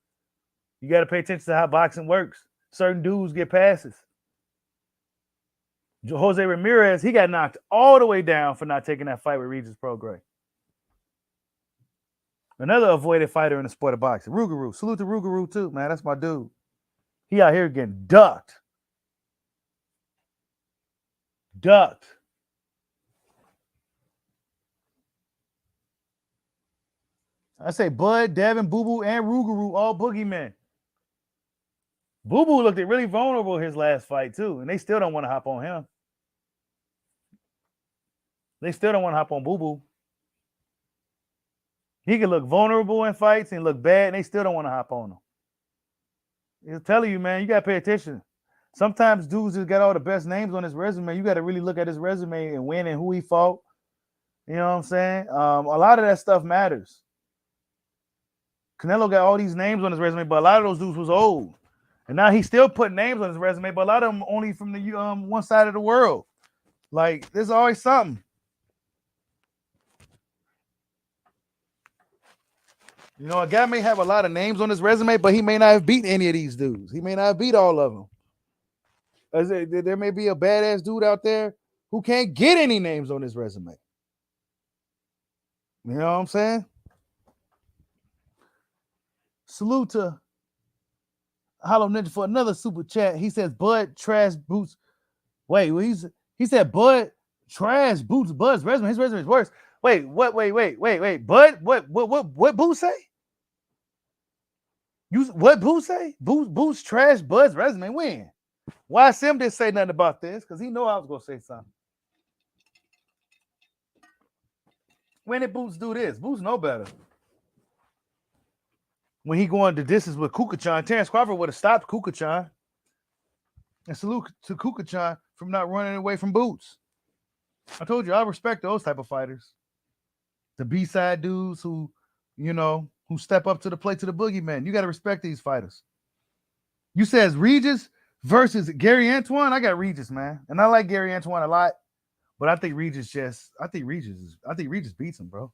You got to pay attention to how boxing works. Certain dudes get passes. Jose Ramirez, he got knocked all the way down for not taking that fight with Regis Prograis. Another avoided fighter in the sport of boxing. Rougarou. Salute to Rougarou too, man. That's my dude. He out here getting ducked. I say Bud, Devin, Boo Boo, and Rougarou, all boogeymen. Boo Boo looked really vulnerable his last fight too, and they still don't want to hop on him. They still don't want to hop on Boo Boo. He can look vulnerable in fights and look bad, and they still don't want to hop on him. He's telling you, man, you got to pay attention. Sometimes dudes just got all the best names on his resume. You got to really look at his resume and when and who he fought. You know what I'm saying? A lot of that stuff matters. Canelo got all these names on his resume, but a lot of those dudes was old. And now he's still putting names on his resume, but a lot of them only from the one side of the world. Like, there's always something. You know, a guy may have a lot of names on his resume, but he may not have beat any of these dudes. He may not have beat all of them. There may be a badass dude out there who can't get any names on his resume. You know what I'm saying? Salute to Hollow Ninja for another super chat. He says Bud trash boots. Wait, he said Bud trash boots Bud's resume. His resume is worse. Wait, what? Wait. Bud, what Boo say? What Boo say? Boo's trash Bud's resume. When? Why Sim didn't say nothing about this? Because he know I was gonna say something. When did Boots do this? Boots know better. When he going the distance with Kukachan, Terence Crawford would have stopped Kukachan. And salute to Kukachan from not running away from Boots. I told you, I respect those type of fighters. The B-side dudes who, you know, who step up to the plate to the boogeyman. You got to respect these fighters. You says Regis versus Gary Antoine. I got Regis, man. And I like Gary Antoine a lot. But I think Regis beats him, bro.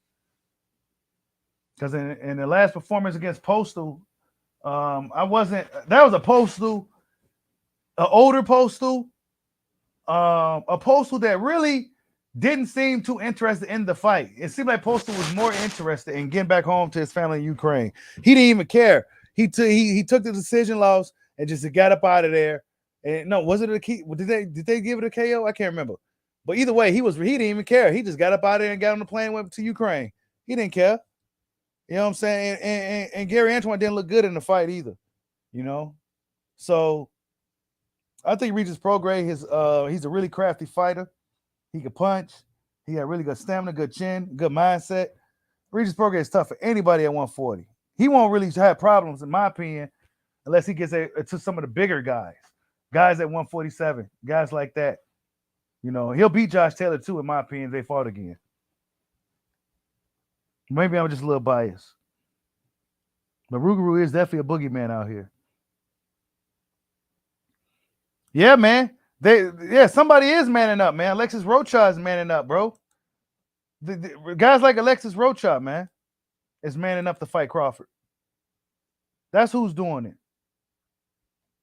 Because in the last performance against Postal, that was a Postal, an older Postal, a Postal that really didn't seem too interested in the fight. It seemed like Postal was more interested in getting back home to his family in Ukraine. He didn't even care. He took the decision loss and just got up out of there. And no, was it a key? Did they give it a KO? I can't remember. But either way, he didn't even care. He just got up out of there and got on the plane and went to Ukraine. He didn't care. You know what I'm saying? And Gary Antoine didn't look good in the fight either. You know? So I think Regis Prograis he's a really crafty fighter. He can punch. He got really good stamina, good chin, good mindset. Regis Prograis is tough for anybody at 140. He won't really have problems, in my opinion, unless he gets to some of the bigger guys at 147, guys like that. You know, he'll beat Josh Taylor too, in my opinion, if they fought again. Maybe I'm just a little biased. But Rougarou is definitely a boogeyman out here. Yeah, man. Somebody is manning up, man. Alexis Rocha is manning up, bro. The guys like Alexis Rocha, man, is manning up to fight Crawford. That's who's doing it.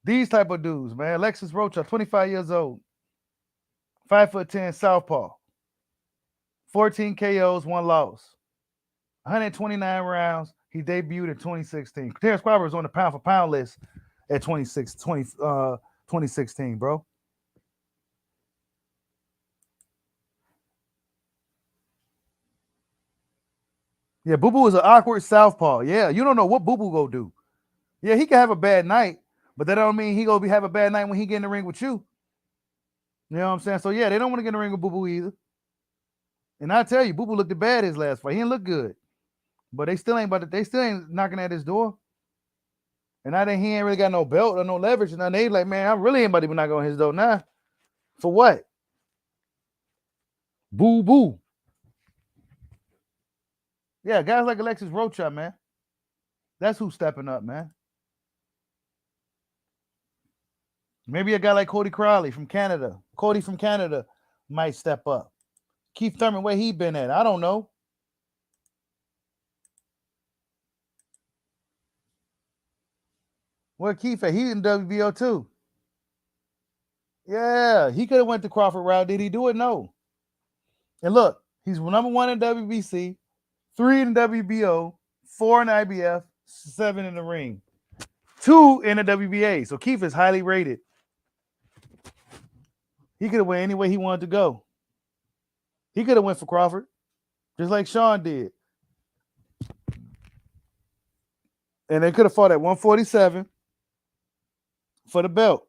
These type of dudes, man. Alexis Rocha, 25 years old. 5'10", southpaw. 14 KOs, 1 loss. 129 rounds. He debuted in 2016. Terence Crawford was on the pound-for-pound list at 2016, bro. Yeah, Boo Boo is an awkward southpaw. Yeah, you don't know what Boo Boo gonna do. Yeah, he can have a bad night, but that don't mean he gonna have a bad night when he get in the ring with you. You know what I'm saying? So yeah, they don't want to get in the ring with Boo Boo either. And I tell you, Boo Boo looked bad his last fight. He didn't look good. But they still ain't knocking at his door. And now that he ain't really got no belt or no leverage, and now they like, man, I really ain't about to be knocking on his door now. For what? Boo Boo. Yeah, guys like Alexis Rocha, man. That's who's stepping up, man. Maybe a guy like Cody Crowley from Canada. Cody from Canada might step up. Keith Thurman, where he been at? I don't know. Where Keith at? He in WBO too. Yeah, he could have went the Crawford route. Did he do it? No. And look, he's number 1 in WBC, 3 in WBO, 4 in IBF, 7 in the ring, 2 in the WBA. So Keith is highly rated. He could have went any way he wanted to go. He could have went for Crawford, just like Sean did. And they could have fought at 147 for the belt.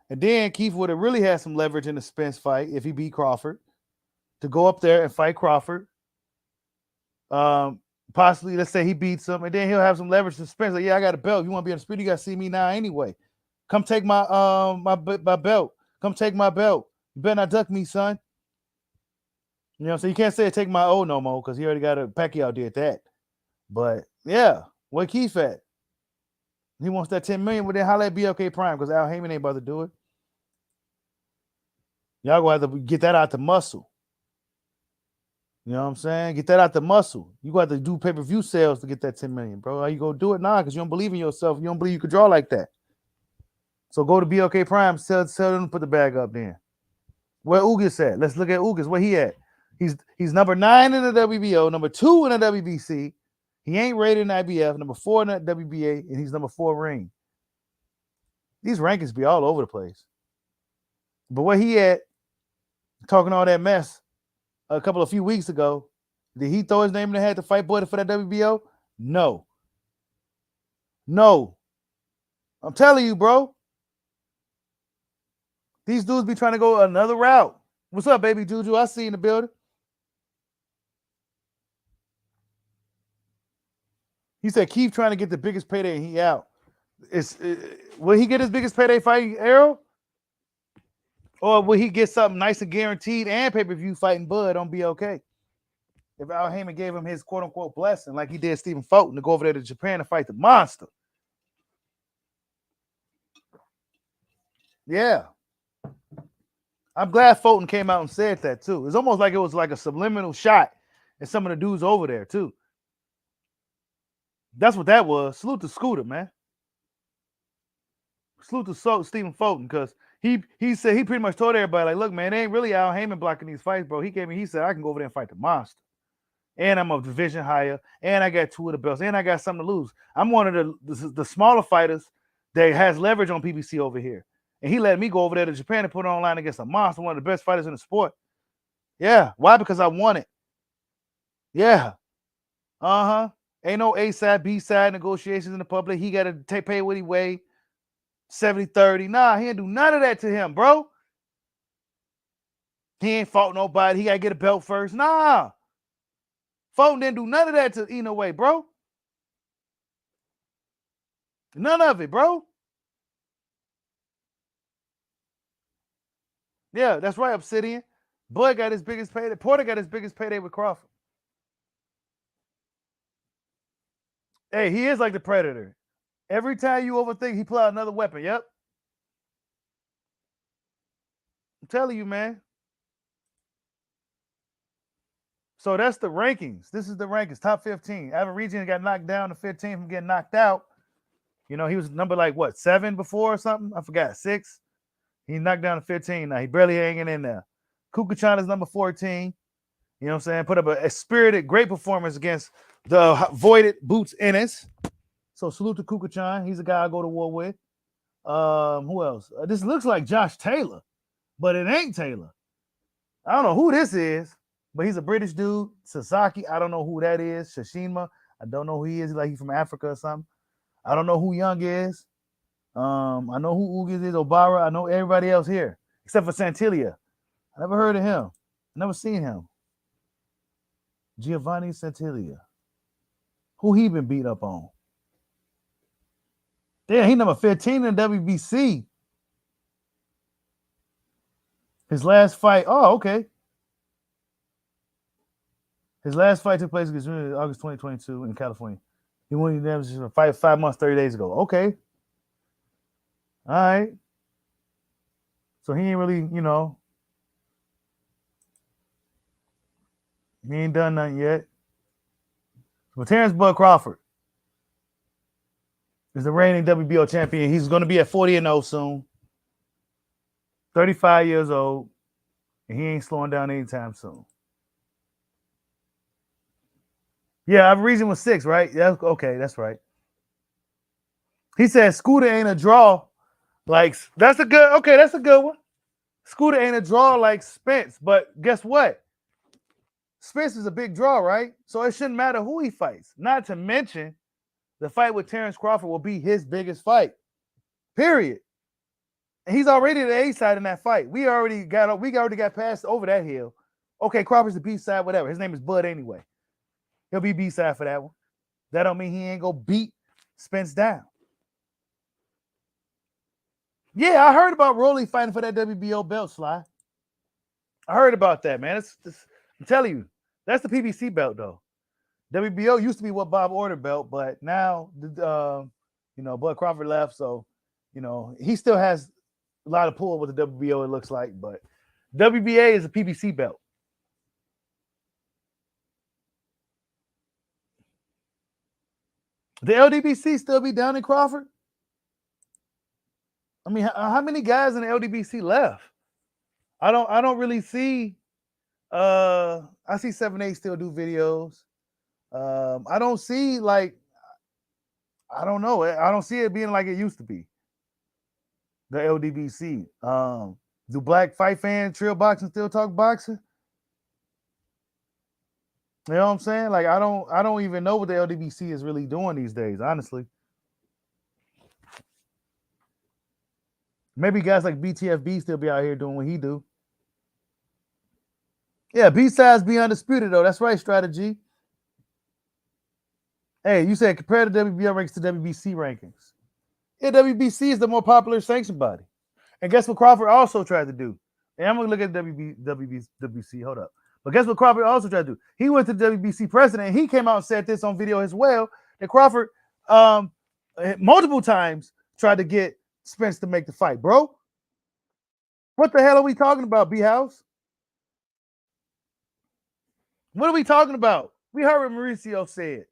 And then Keith would have really had some leverage in the Spence fight if he beat Crawford to go up there and fight Crawford. Possibly, let's say he beats him, and then he'll have some leverage to Spence. Like, yeah, I got a belt. You want to be on the speed? You got to see me now anyway. Come take my my belt. Come take my belt. You better not duck me, son. You know, so you can't say take my O no more because he already got a Pacquiao did that. But yeah, where Keith at? He wants that 10 million, but then holla at BLK Prime because Al Heyman ain't about to do it. Y'all gonna have to get that out the muscle. You know what I'm saying? Get that out the muscle. You got to do pay-per-view sales to get that 10 million, bro. How you gonna do it? Nah, because you don't believe in yourself. You don't believe you could draw like that. So go to BLK Prime, sell them, put the bag up then. Where Ugas at? Let's look at Ugas. Where he at? He's number 9 in the WBO, number 2 in the WBC. He ain't rated in IBF, number 4 in the WBA, and he's number 4 ring. These rankings be all over the place. But where he at, talking all that mess a few weeks ago, did he throw his name in the hat to fight Boyd for that WBO? No. I'm telling you, bro. These dudes be trying to go another route. What's up, baby Juju? I see you in the building. He said, keep trying to get the biggest payday and he out. Will he get his biggest payday fighting Errol? Or will he get something nice and guaranteed and pay-per-view fighting Bud on BLK? If Al Heyman gave him his quote-unquote blessing like he did Stephen Fulton to go over there to Japan and fight the monster. Yeah. I'm glad Fulton came out and said that too. It's almost like it was like a subliminal shot at some of the dudes over there too. That's what that was. Salute to Scooter, man. Salute to Stephen Fulton because he said he pretty much told everybody, like, look, man, it ain't really Al Heyman blocking these fights, bro. He said, I can go over there and fight the monster. And I'm a division higher, and I got 2 of the belts, and I got something to lose. I'm one of the smaller fighters that has leverage on PBC over here. And he let me go over there to Japan and put it online against a monster, one of the best fighters in the sport. Yeah. Why? Because I won it. Yeah. Ain't no A-side, B-side negotiations in the public. He got to pay what he weighed. 70-30. Nah, he didn't do none of that to him, bro. He ain't fought nobody. He got to get a belt first. Nah. Fulton didn't do none of that to Inoue, bro. None of it, bro. Yeah, that's right, Obsidian. Bud got his biggest payday. Porter got his biggest payday with Crawford. Hey, he is like the Predator. Every time you overthink, he pull out another weapon. Yep. I'm telling you, man. So that's the rankings. This is the rankings. Top 15. Evan Region got knocked down to 15 from getting knocked out. You know, he was number like what, 7 before or something? I forgot. 6. He knocked down to 15 now. He barely hanging in there. Kukuchan is number 14. You know what I'm saying? Put up a spirited, great performance against the voided Boots Ennis. So salute to Kukuchan. He's a guy I go to war with. Who else? This looks like Josh Taylor, but it ain't Taylor. I don't know who this is, but he's a British dude. Sasaki, I don't know who that is. Shishima, I don't know who he is. Like he's from Africa or something. I don't know who Young is. I know who Ugis is. Obara. I know everybody else here except for Santilia. I never heard of him. I never seen him. Giovanni Santilia. Who he been beat up on? Yeah, he number 15 in WBC. His last fight. Oh, okay. His last fight took place against August 2022 in California. He won the fight 5 months, 30 days ago. Okay. All right. So he ain't really, he ain't done nothing yet. But Terence Bud Crawford is the reigning WBO champion. He's going to be at 40-0 soon. 35 years old. And he ain't slowing down anytime soon. Yeah, our reason was 6, right? Yeah, okay, that's right. He said Scooter ain't a draw. Like, that's a good one. Scooter ain't a draw like Spence, but guess what? Spence is a big draw, right? So it shouldn't matter who he fights. Not to mention, the fight with Terence Crawford will be his biggest fight. Period. And he's already the A side in that fight. We already got past over that hill. Okay, Crawford's the B side, whatever. His name is Bud anyway. He'll be B side for that one. That don't mean he ain't gonna beat Spence down. Yeah, I heard about Rolly fighting for that WBO belt, Sly. I heard about that, man. I'm telling you, that's the PBC belt, though. WBO used to be what Bob ordered belt, but now, Bud Crawford left, so, he still has a lot of pull with the WBO, it looks like, but WBA is a PBC belt. The LDBC still be down in Crawford? I mean, how many guys in the LDBC left? I don't really see. I see 7-8 still do videos. I don't see I don't know. I don't see it being like it used to be. The LDBC. Do Black Fight Fan Trail Boxing still talk boxing? You know what I'm saying? Like I don't even know what the LDBC is really doing these days, honestly. Maybe guys like BTFB still be out here doing what he do. Yeah, B-sides be undisputed, though. That's right, strategy. Hey, you said compare the WBO rankings to WBC rankings. Yeah, WBC is the more popular sanction body. And guess what Crawford also tried to do? And I'm going to look at WBC. Hold up. But guess what Crawford also tried to do? He went to the WBC president, and he came out and said this on video as well, that Crawford multiple times tried to get Spence to make the fight. Bro, what the hell are we talking about, B-House? What are we talking about? We heard what Mauricio said.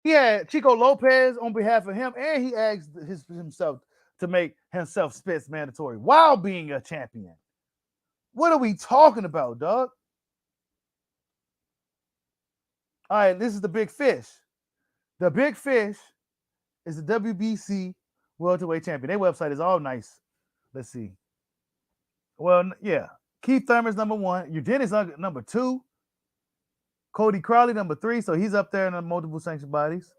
He had Chico Lopez on behalf of him, and he asked himself to make himself Spence mandatory while being a champion. What are we talking about, dog? All right, this is the big fish. The big fish is the WBC welterweight champion. Their website is all nice. Let's see. Well, yeah. Keith Thurman's number 1. Eugenics number 2. Cody Crowley number 3. So he's up there in the multiple sanctioned bodies.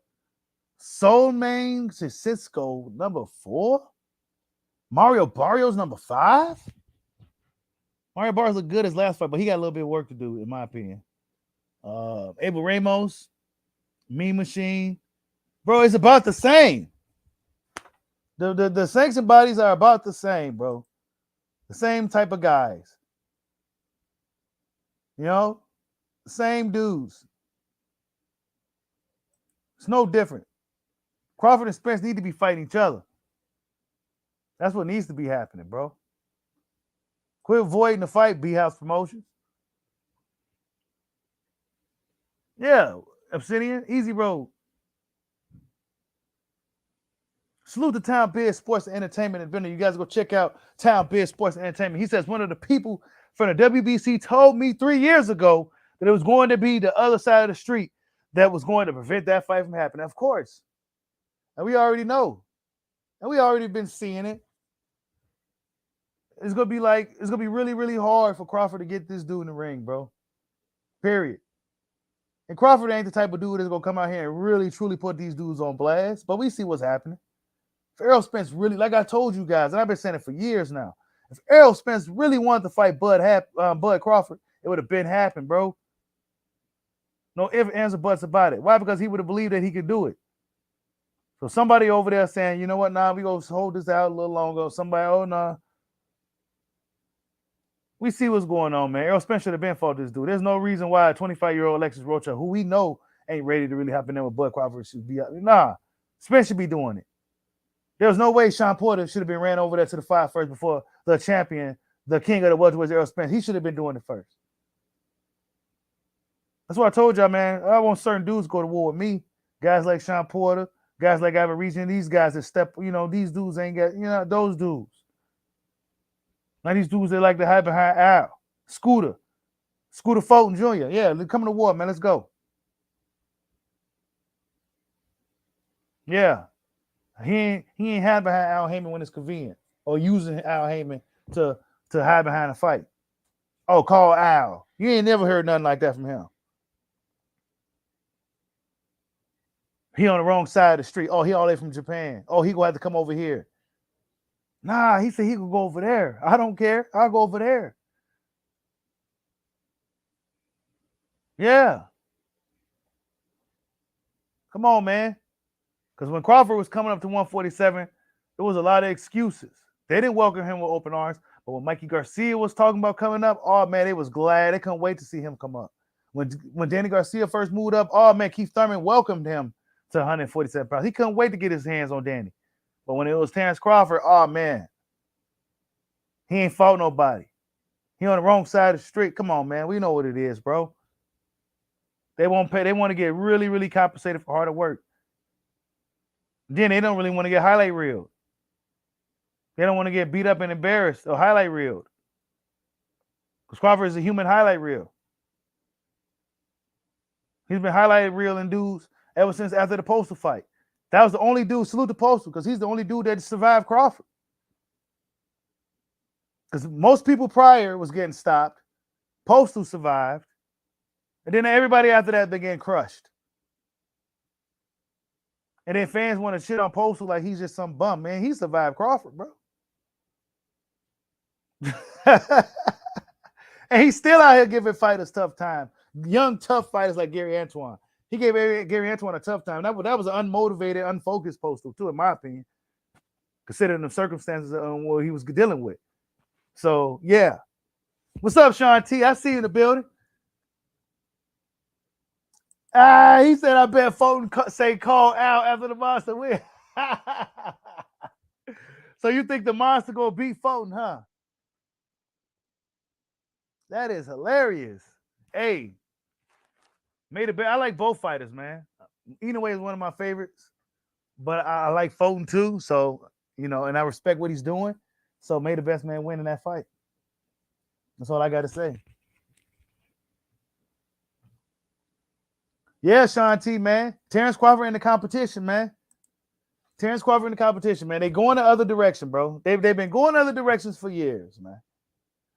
Soulmane Cisco number 4. Mario Barrios number 5. Mario Barrios looked good his last fight, but he got a little bit of work to do, in my opinion. Abel Ramos, Mean Machine. Bro, it's about the same. The sanctioned bodies are about the same, bro. The same type of guys. Same dudes. It's no different. Crawford and Spence need to be fighting each other. That's what needs to be happening, bro. Quit avoiding the fight, B-House Promotions. Yeah, Obsidian, easy road. Salute to Town Biz Sports and Entertainment and Vendor. You guys go check out Town Biz Sports and Entertainment. He says one of the people from the WBC told me 3 years ago that it was going to be the other side of the street that was going to prevent that fight from happening. Of course. And we already know. And we already been seeing it. It's going to be really, really hard for Crawford to get this dude in the ring, bro. Period. And Crawford ain't the type of dude that's going to come out here and really, truly put these dudes on blast. But we see what's happening. If Errol Spence really, like I told you guys, and I've been saying it for years now, if Errol Spence really wanted to fight Bud Crawford, it would have been happened, bro. No ifs, ands, or buts about it. Why? Because he would have believed that he could do it. So somebody over there saying, you know what, nah, we going to hold this out a little longer. Somebody, oh, nah. We see what's going on, man. Errol Spence should have been fought this dude. There's no reason why a 25-year-old Alexis Rocha, who we know ain't ready to really hop in there with Bud Crawford, should be. Nah, Spence should be doing it. There's no way Sean Porter should have been ran over there to the fight first before the champion, the king of the welterweights, Errol Spence. He should have been doing it first. That's what I told y'all, man. I want certain dudes go to war with me. Guys like Sean Porter, guys like Ivan Region, these guys that step, these dudes ain't got, those dudes. Now these dudes that like to hide behind Al, Scooter Fulton Jr. Yeah, come to war, man. Let's go. Yeah. He ain't hide behind Al Heyman when it's convenient, or using Al Heyman to hide behind a fight. Oh, call Al. You ain't never heard nothing like that from him. He on the wrong side of the street. Oh, he all the way from Japan. Oh, he gonna have to come over here. Nah, he said he could go over there. I don't care. I'll go over there. Yeah. Come on, man. Because when Crawford was coming up to 147, there was a lot of excuses. They didn't welcome him with open arms. But when Mikey Garcia was talking about coming up, oh, man, they was glad. They couldn't wait to see him come up. When Danny Garcia first moved up, oh, man, Keith Thurman welcomed him to 147 pounds. He couldn't wait to get his hands on Danny. But when it was Terence Crawford, oh, man, he ain't fought nobody. He on the wrong side of the street. Come on, man. We know what it is, bro. They won't pay. They want to get really, really compensated for harder work. Then they don't really want to get highlight reeled. They don't want to get beat up and embarrassed or highlight reeled. Because Crawford is a human highlight reel. He's been highlighted reeling dudes ever since after the Postal fight. That was the only dude, salute the Postal, because he's the only dude that survived Crawford. Because most people prior was getting stopped. Postal survived. And then everybody after that, they getting crushed. And then fans want to shit on Postal like he's just some bum. Man, he survived Crawford, bro. And he's still out here giving fighters tough time. Young, tough fighters like Gary Antoine. He gave Gary Antoine a tough time. That was an unmotivated, unfocused Postal, too, in my opinion, considering the circumstances of what he was dealing with. So, yeah. What's up, Sean T? I see you in the building. He said, I bet Fulton say call out after the monster win. So you think the monster gonna beat Fulton, huh? That is hilarious. Hey, made it. I like both fighters, man. Inoue is one of my favorites, but I like Fulton too. So, and I respect what he's doing. So may the best man win in that fight. That's all I got to say. Yeah, Sean T, man. Terence Crawford in the competition, man. Terence Crawford in the competition, man. They going the other direction, bro. They've been going other directions for years, man.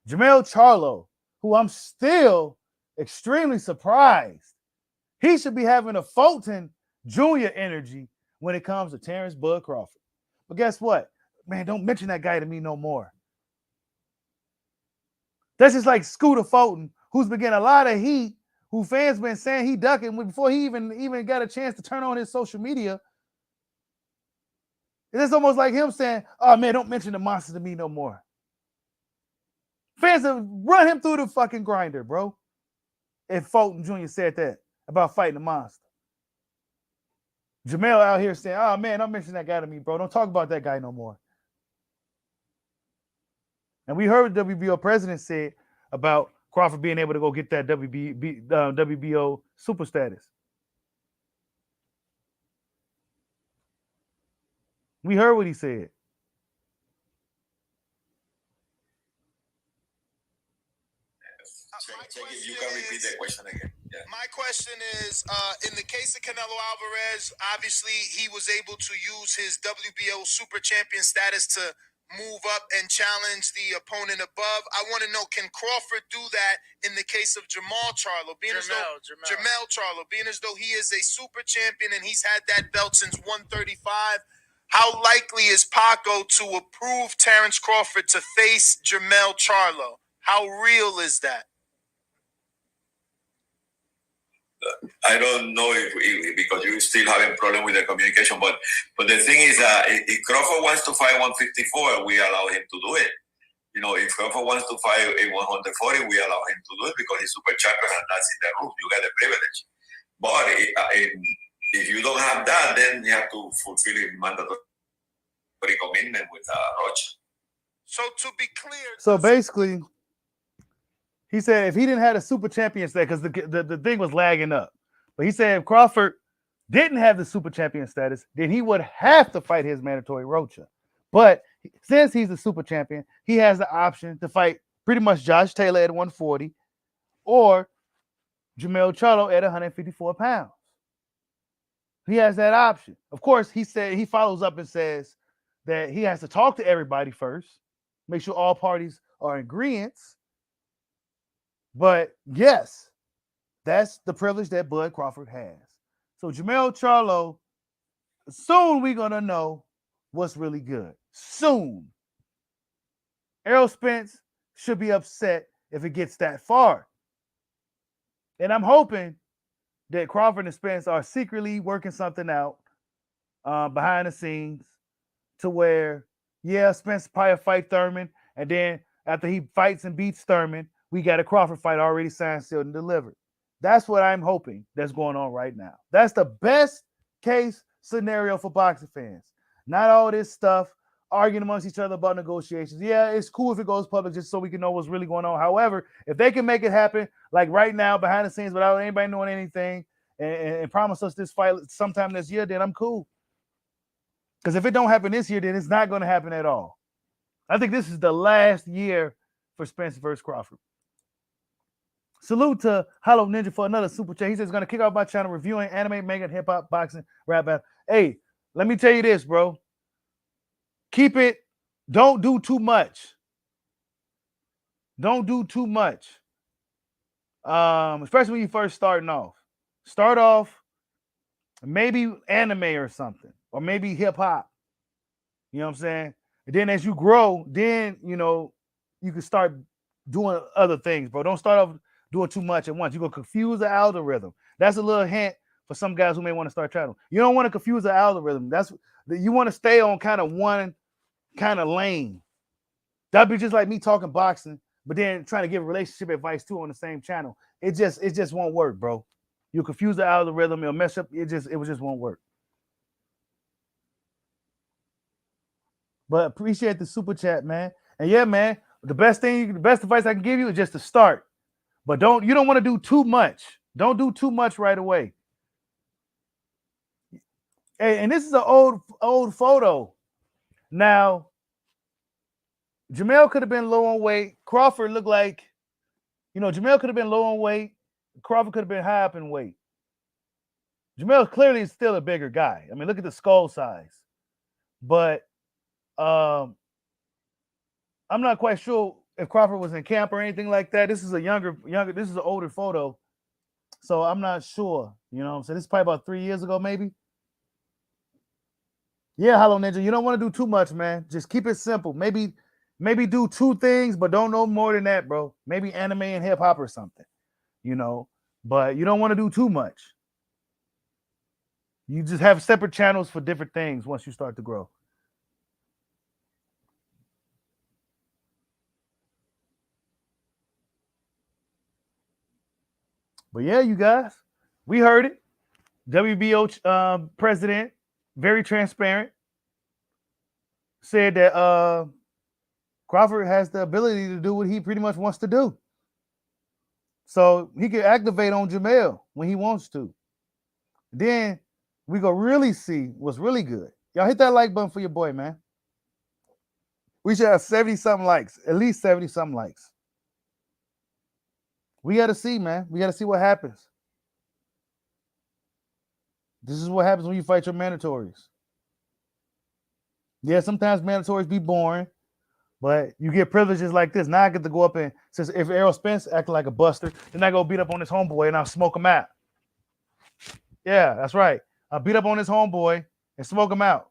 Jermell Charlo, who I'm still extremely surprised. He should be having a Fulton Jr. energy when it comes to Terence Bud Crawford. But guess what? Man, don't mention that guy to me no more. That's just like Scooter Fulton, who's been getting a lot of heat, who fans been saying he ducking before he even got a chance to turn on his social media. It's almost like him saying, oh, man, don't mention the monster to me no more. Fans have run him through the fucking grinder, bro. If Fulton Jr. said that about fighting the monster. Jermell out here saying, oh, man, don't mention that guy to me, bro. Don't talk about that guy no more. And we heard what WBO president said about Crawford being able to go get that WBO super status. We heard what he said. If you can repeat the question again. Yeah. My question is, in the case of Canelo Alvarez, obviously he was able to use his WBO super champion status to move up and challenge the opponent above. I want to know, can Crawford do that in the case of Jermell Charlo? Jermell Charlo, being as though he is a super champion and he's had that belt since 135. How likely is Paco to approve Terence Crawford to face Jermell Charlo? How real is that? I don't know if because you still having problem with the communication, but the thing is, if Crawford wants to fight 154, we allow him to do it. if Crawford wants to fight a 140, we allow him to do it because he's super champion and that's in the rule. You get the privilege. But if you don't have that, then you have to fulfill a mandatory commitment with Rocha. So to be clear, So basically, he said if he didn't have a super champion status, because the thing was lagging up, but he said if Crawford didn't have the super champion status, then he would have to fight his mandatory Rocha. But since he's the super champion, he has the option to fight pretty much Josh Taylor at 140 or Jermell Charlo at 154 pounds. He has that option. Of course, he said he follows up and says that he has to talk to everybody first, make sure all parties are in agreement. But yes, that's the privilege that Bud Crawford has. So Jermell Charlo, soon we're gonna know what's really good. Soon. Errol Spence should be upset if it gets that far. And I'm hoping that Crawford and Spence are secretly working something out behind the scenes to where, yeah, Spence probably fight Thurman, and then after he fights and beats Thurman, we got a Crawford fight already signed, sealed, and delivered. That's what I'm hoping that's going on right now. That's the best case scenario for boxing fans. Not all this stuff, arguing amongst each other about negotiations. Yeah, it's cool if it goes public just so we can know what's really going on. However, if they can make it happen, like right now, behind the scenes, without anybody knowing anything, and promise us this fight sometime this year, then I'm cool. Because if it don't happen this year, then it's not going to happen at all. I think this is the last year for Spence versus Crawford. Salute to Hollow Ninja for another super chat. He says he's going to kick off my channel reviewing anime, manga, hip-hop, boxing, rap battle. Hey, let me tell you this, bro. Keep it. Don't do too much. Don't do too much. Especially when you first starting off. Start off maybe anime or something. Or maybe hip-hop. You know what I'm saying? And then as you grow, then, you can start doing other things, bro. Don't start off doing too much at once. You're going to confuse the algorithm. That's a little hint for some guys who may want to start channel. You don't want to confuse the algorithm. You want to stay on kind of one kind of lane. That'd be just like me talking boxing, but then trying to give relationship advice too on the same channel. It just won't work, bro. You confuse the algorithm, it'll mess up. It just won't work. But appreciate the super chat, man. And yeah, man, the best advice I can give you is just to start. But you don't want to do too much. Don't do too much right away. And this is an old photo. Now, Jermell could have been low on weight. Crawford looked like, Jermell could have been low on weight. Crawford could have been high up in weight. Jermell clearly is still a bigger guy. I mean, look at the skull size. But I'm not quite sure if Crawford was in camp or anything like that. This is this is an older photo. So I'm not sure. You know what I'm saying? This is probably about 3 years ago, maybe. Yeah, Hollow Ninja, you don't want to do too much, man. Just keep it simple. Maybe do 2 things, but don't know more than that, bro. Maybe anime and hip hop or something, But you don't want to do too much. You just have separate channels for different things once you start to grow. But yeah, you guys, we heard it. WBO president, very transparent, said that Crawford has the ability to do what he pretty much wants to do. So he can activate on Jermell when he wants to. Then we go really see what's really good. Y'all hit that like button for your boy, man. We should have 70-something likes, at least 70-something likes. We got to see, man. We got to see what happens. This is what happens when you fight your mandatories. Yeah, sometimes mandatories be boring, but you get privileges like this. Now I get to go up and, since if Errol Spence acting like a buster, then I go beat up on his homeboy and I'll smoke him out. Yeah, that's right. I'll beat up on his homeboy and smoke him out.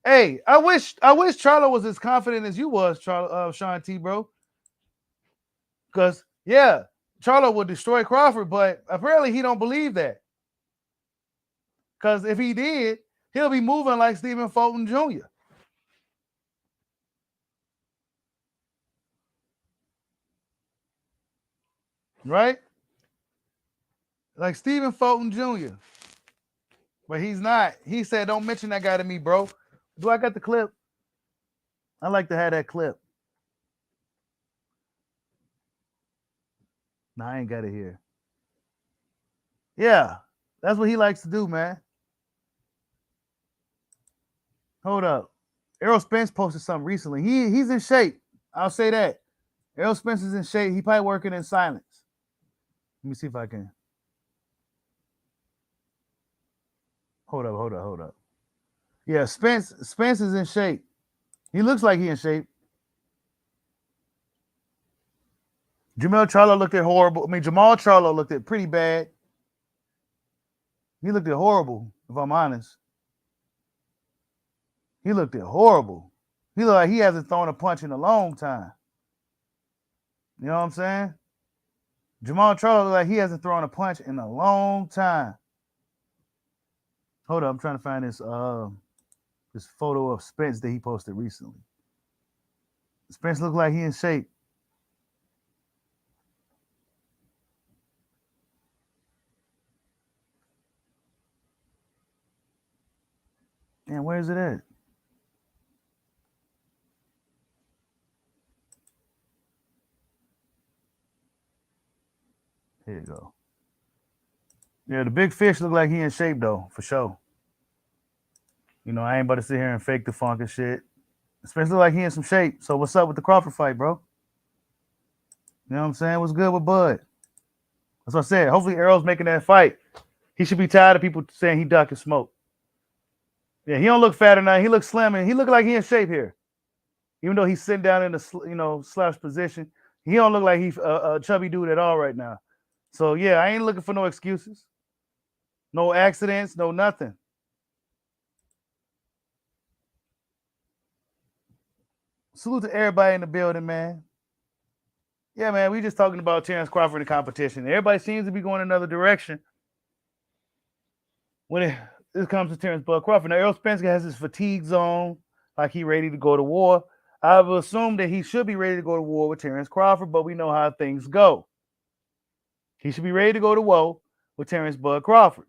Hey, I wish Charlo was as confident as you was, Sean T, bro. Because, yeah, Charlo would destroy Crawford, but apparently he don't believe that. Because if he did, he'll be moving like Stephen Fulton Jr. right? Like Stephen Fulton Jr. But he's not. He said, "Don't mention that guy to me, bro." Do I got the clip? I like to have that clip. No, I ain't got it here. Yeah, that's what he likes to do, man. Hold up. Errol Spence posted something recently. He's in shape. I'll say that. Errol Spence is in shape. He probably working in silence. Let me see if I can. Hold up. Yeah, Spence is in shape. He looks like he in shape. Jamal Charlo looked at horrible. I mean, Jamal Charlo looked at pretty bad. He looked at horrible, if I'm honest. He looked at horrible. He looked like he hasn't thrown a punch in a long time. You know what I'm saying? Jamal Charlo looked like he hasn't thrown a punch in a long time. Hold up, I'm trying to find this photo of Spence that he posted recently. Spence looked like he in shape. Man, where is it at? Here you go. Yeah, the big fish look like he in shape though, for sure. You know, I ain't about to sit here and fake the funk and shit. Spence look like he in some shape. So what's up with the Crawford fight, bro? You know what I'm saying? What's good with Bud? That's what I said. Hopefully Errol's making that fight. He should be tired of people saying he ducking smoke. Yeah, he don't look fat or nothing. He looks slim and he look like he in shape here. Even though he's sitting down in the slouch position, he don't look like he's a chubby dude at all right now. So yeah, I ain't looking for no excuses, no accidents, no nothing. Salute to everybody in the building, man. Yeah, man, we just talking about Terence Crawford in competition. Everybody seems to be going another direction when it comes to Terence Bud Crawford. Now, Errol Spence has his fatigue zone, like he ready to go to war. I would assume that he should be ready to go to war with Terence Crawford, but we know how things go. He should be ready to go to war with Terence Bud Crawford.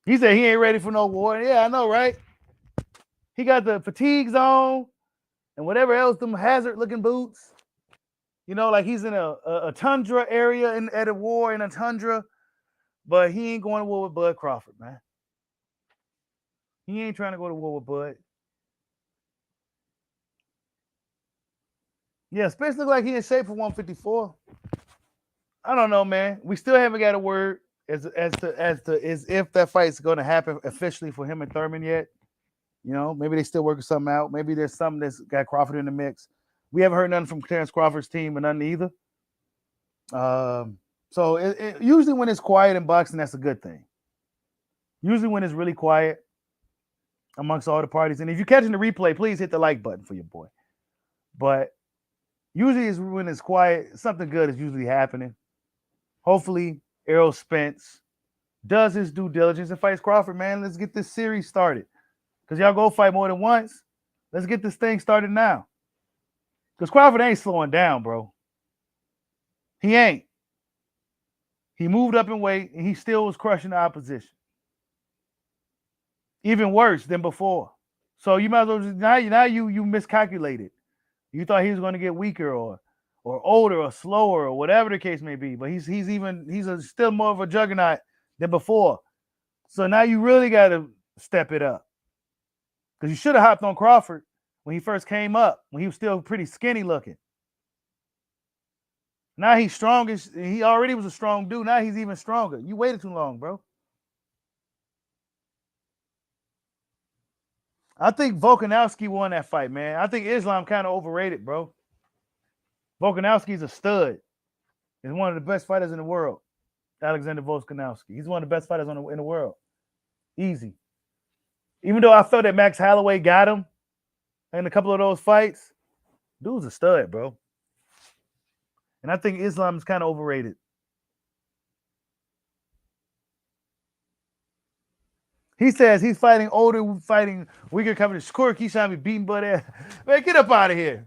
He said he ain't ready for no war. Yeah, I know, right? He got the fatigue zone and whatever else, them hazard-looking boots. You know, like he's in a tundra area at a war in a tundra, but he ain't going to war with Bud Crawford, man. He ain't trying to go to war with Bud. Yeah, Spence look like he in shape for 154. I don't know, man. We still haven't got a word as if that fight's going to happen officially for him and Thurman yet. You know, maybe they still working something out. Maybe there's something that's got Crawford in the mix. We haven't heard nothing from Terence Crawford's team or nothing either. So usually when it's quiet in boxing, that's a good thing. Usually when it's really quiet amongst all the parties, and if you're catching the replay, please hit the like button for your boy. But usually when it's quiet, something good is usually happening. Hopefully, Errol Spence does his due diligence and fights Crawford, man. Let's get this series started. Because y'all go fight more than once. Let's get this thing started now. Because Crawford ain't slowing down, bro. He ain't. He moved up in weight, and he still was crushing the opposition. Even worse than before. So you might as well now you miscalculated. You thought he was going to get weaker or older or slower or whatever the case may be. But he's still more of a juggernaut than before. So now you really got to step it up. Because you should have hopped on Crawford when he first came up, when he was still pretty skinny looking. Now he's strong. He already was a strong dude. Now he's even stronger. You waited too long, bro. I think Volkanovski won that fight, man. I think Islam kind of overrated, bro. Volkanovski's a stud. He's one of the best fighters in the world. Alexander Volkanovski. He's one of the best fighters in the world. Easy. Even though I felt that Max Holloway got him in a couple of those fights, dude's a stud, bro. And I think Islam is kind of overrated. He says he's fighting older, fighting weaker company. Shakur Keyshawn be beating butt ass. Man, get up out of here.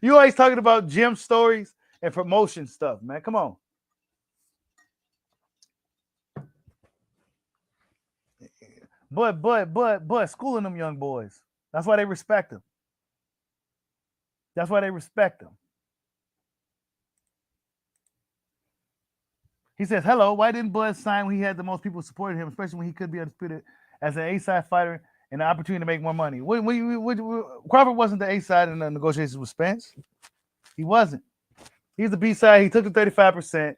You always talking about gym stories and promotion stuff, man. Come on. But schooling them young boys. That's why they respect them. That's why they respect them. He says, hello, why didn't Bud sign when he had the most people supporting him, especially when he could be undisputed as an A-side fighter and the opportunity to make more money? Crawford wasn't the A-side in the negotiations with Spence. He wasn't. He's the B-side. He took the 35%.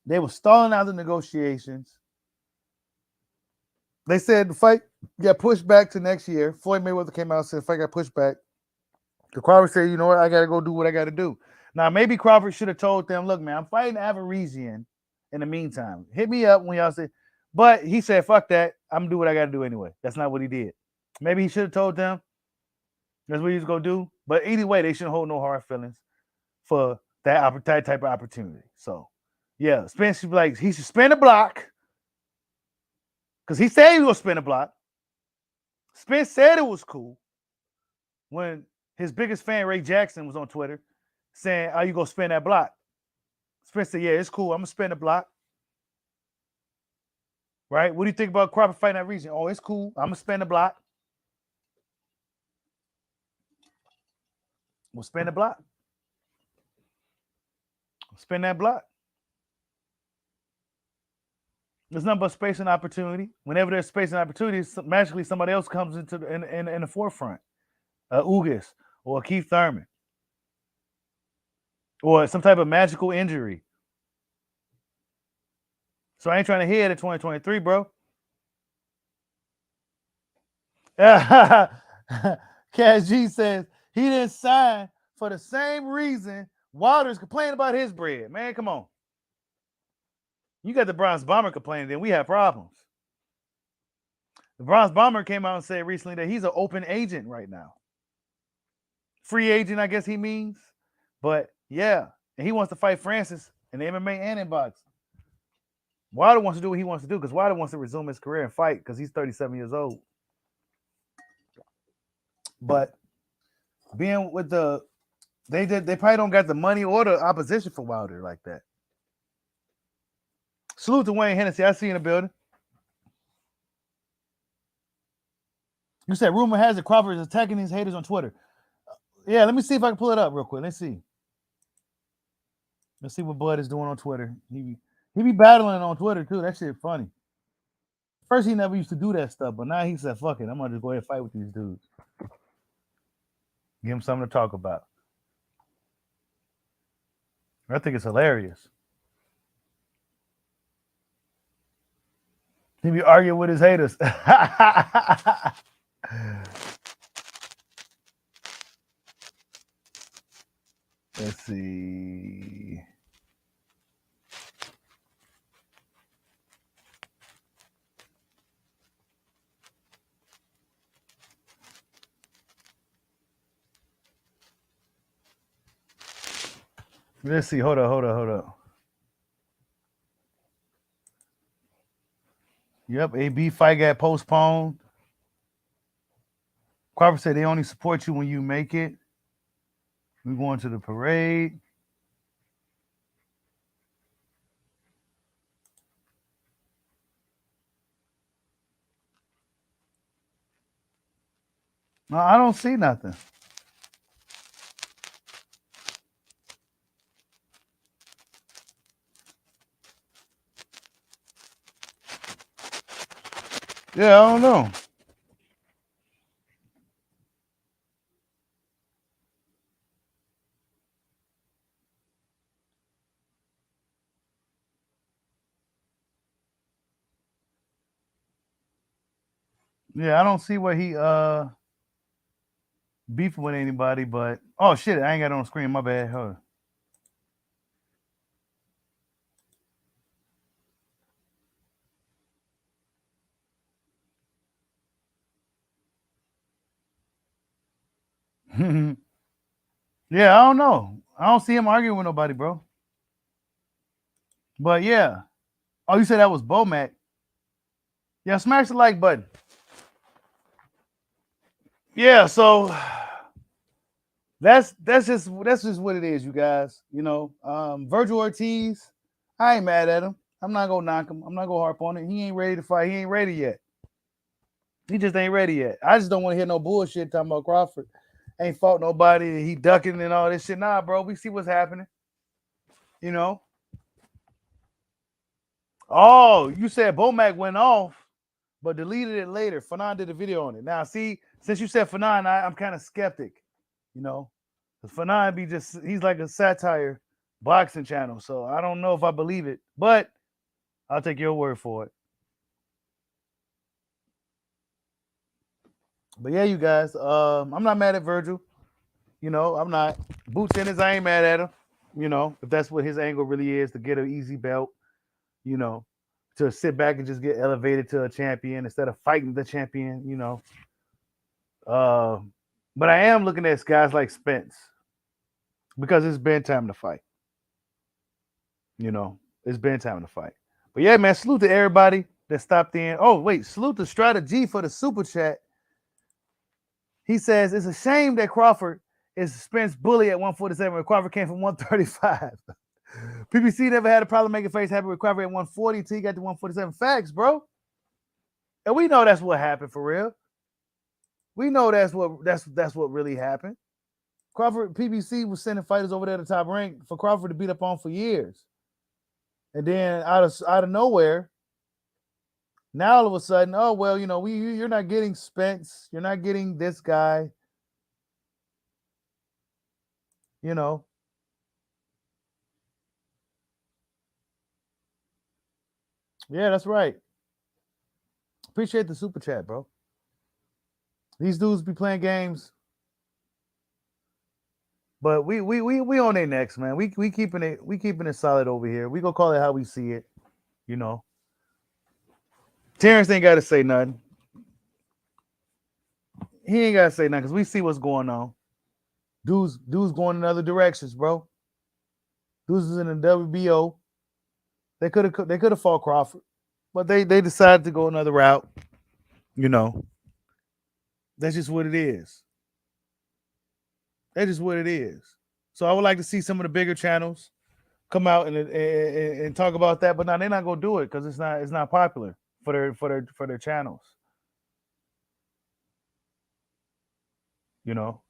They were stalling out the negotiations. They said the fight got pushed back to next year. Floyd Mayweather came out and said the fight got pushed back. The Crawford said, you know what, I got to go do what I got to do. Now, maybe Crawford should have told them, look, man, I'm fighting Avaresian in the meantime. Hit me up when y'all say, but he said, fuck that. I'm going to do what I got to do anyway. That's not what he did. Maybe he should have told them that's what he was going to do. But either way, they shouldn't hold no hard feelings for that type of opportunity. So, yeah, Spence should be like, he should spin a block because he said he was going to spin a block. Spence said it was cool when his biggest fan, Ray Jackson, was on Twitter saying, are you going to spin that block? Spence said, yeah, it's cool. I'm going to spin the block. Right? What do you think about Crawford fighting that region? Oh, it's cool. I'm going to spin the block. We'll spin the block. Spin that block. There's nothing but space and opportunity. Whenever there's space and opportunity, magically somebody else comes into in the forefront. Ugas or Keith Thurman. Or some type of magical injury. So I ain't trying to hear it in 2023, bro. Cash G says he didn't sign for the same reason Wilder's complaining about his bread. Man, come on. You got the Bronze Bomber complaining, then we have problems. The Bronze Bomber came out and said recently that he's an open agent right now. Free agent, I guess he means. But yeah, and he wants to fight Francis in the MMA and in boxing. Wilder wants to do what he wants to do because Wilder wants to resume his career and fight because he's 37 years old. But being with they probably don't got the money or the opposition for Wilder like that. Salute to Wayne Hennessy. I see you in the building. You said rumor has it Crawford is attacking his haters on Twitter. Yeah, let me see if I can pull it up real quick. Let's see. Let's see what Bud is doing on Twitter. He be battling on Twitter too. That shit funny. First, he never used to do that stuff, but now he said, fuck it. I'm going to just go ahead and fight with these dudes. Give him something to talk about. I think it's hilarious. He be arguing with his haters. Let's see. Let's see. Hold up. Yep, AB fight got postponed. Crawford said they only support you when you make it. We're going to the parade. No, I don't see nothing. Yeah, I don't know. Yeah, I don't see where he beefing with anybody, but oh shit, I ain't got it on screen. My bad. Hold on. Yeah, I don't know. I don't see him arguing with nobody, bro. But yeah. Oh, you said that was Bomac. Yeah, smash the like button. Yeah, so that's just what it is, you guys. You know, Virgil Ortiz, I ain't mad at him. I'm not gonna knock him. I'm not gonna harp on it. He ain't ready to fight. He ain't ready yet. He just ain't ready yet. I just don't want to hear no bullshit talking about Crawford. Ain't fought nobody. He ducking and all this shit. Nah, bro. We see what's happening. You know. Oh, you said Bomac went off, but deleted it later. Fanon did a video on it. Now, see, since you said Fanon, I'm kind of skeptic. You know, Fanon he's like a satire boxing channel. So I don't know if I believe it, but I'll take your word for it. But yeah, you guys, I'm not mad at Virgil. You know, I'm not. Boots in his, I ain't mad at him. You know, if that's what his angle really is, to get an easy belt, you know, to sit back and just get elevated to a champion instead of fighting the champion, you know. But I am looking at guys like Spence because it's been time to fight. You know, it's been time to fight. But yeah, man, salute to everybody that stopped in. Oh, wait, salute to Strategy for the super chat. He says it's a shame that Crawford is Spence bully at 147 when Crawford came from 135. PBC never had a problem making face happy with Crawford at 140 until he got to 147. Facts, bro. And we know that's what happened for real. We know that's what really happened. Crawford, PBC was sending fighters over there to top rank for Crawford to beat up on for years. And then out of nowhere, now all of a sudden, oh well, you know, you're not getting Spence, you're not getting this guy. You know. Yeah, that's right. Appreciate the super chat, bro. These dudes be playing games, but we on their necks, man. We keeping it solid over here. We gonna call it how we see it, you know. Terence ain't got to say nothing. He ain't got to say nothing because we see what's going on. Dudes going in other directions, bro. Dudes is in the WBO. They could have fought Crawford, but they decided to go another route. You know, that's just what it is. That's just what it is. So I would like to see some of the bigger channels come out and talk about that, but now they're not gonna do it because it's not popular for their channels. You know,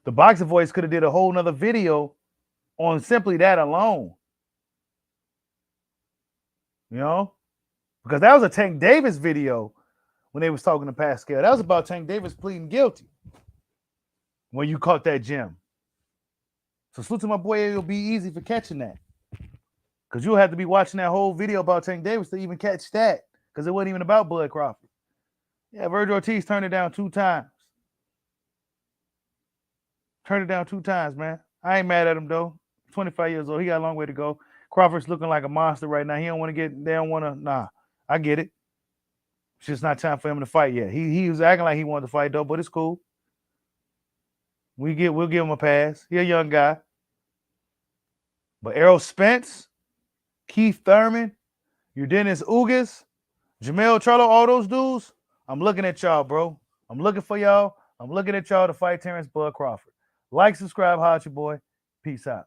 the Boxer Voice could have did a whole nother video on simply that alone. You know, because that was a Tank Davis video when they was talking to Pascal. That was about Tank Davis pleading guilty when you caught that gem. So salute to my boy, it'll be easy for catching that. Because you'll have to be watching that whole video about Tank Davis to even catch that. Because it wasn't even about Bud Crawford. Yeah, Virgil Ortiz turned it down 2 times. Turned it down 2 times, man. I ain't mad at him, though. 25 years old. He got a long way to go. Crawford's looking like a monster right now. They don't want to, nah. I get it. It's just not time for him to fight yet. He was acting like he wanted to fight, though, but it's cool. We'll give him a pass. He's a young guy. But Errol Spence, Keith Thurman, Dennis Ugas, Jamel Charlo, all those dudes, I'm looking at y'all, bro. I'm looking for y'all. I'm looking at y'all to fight Terence Bud Crawford. Like, subscribe, holla at your boy. Peace out.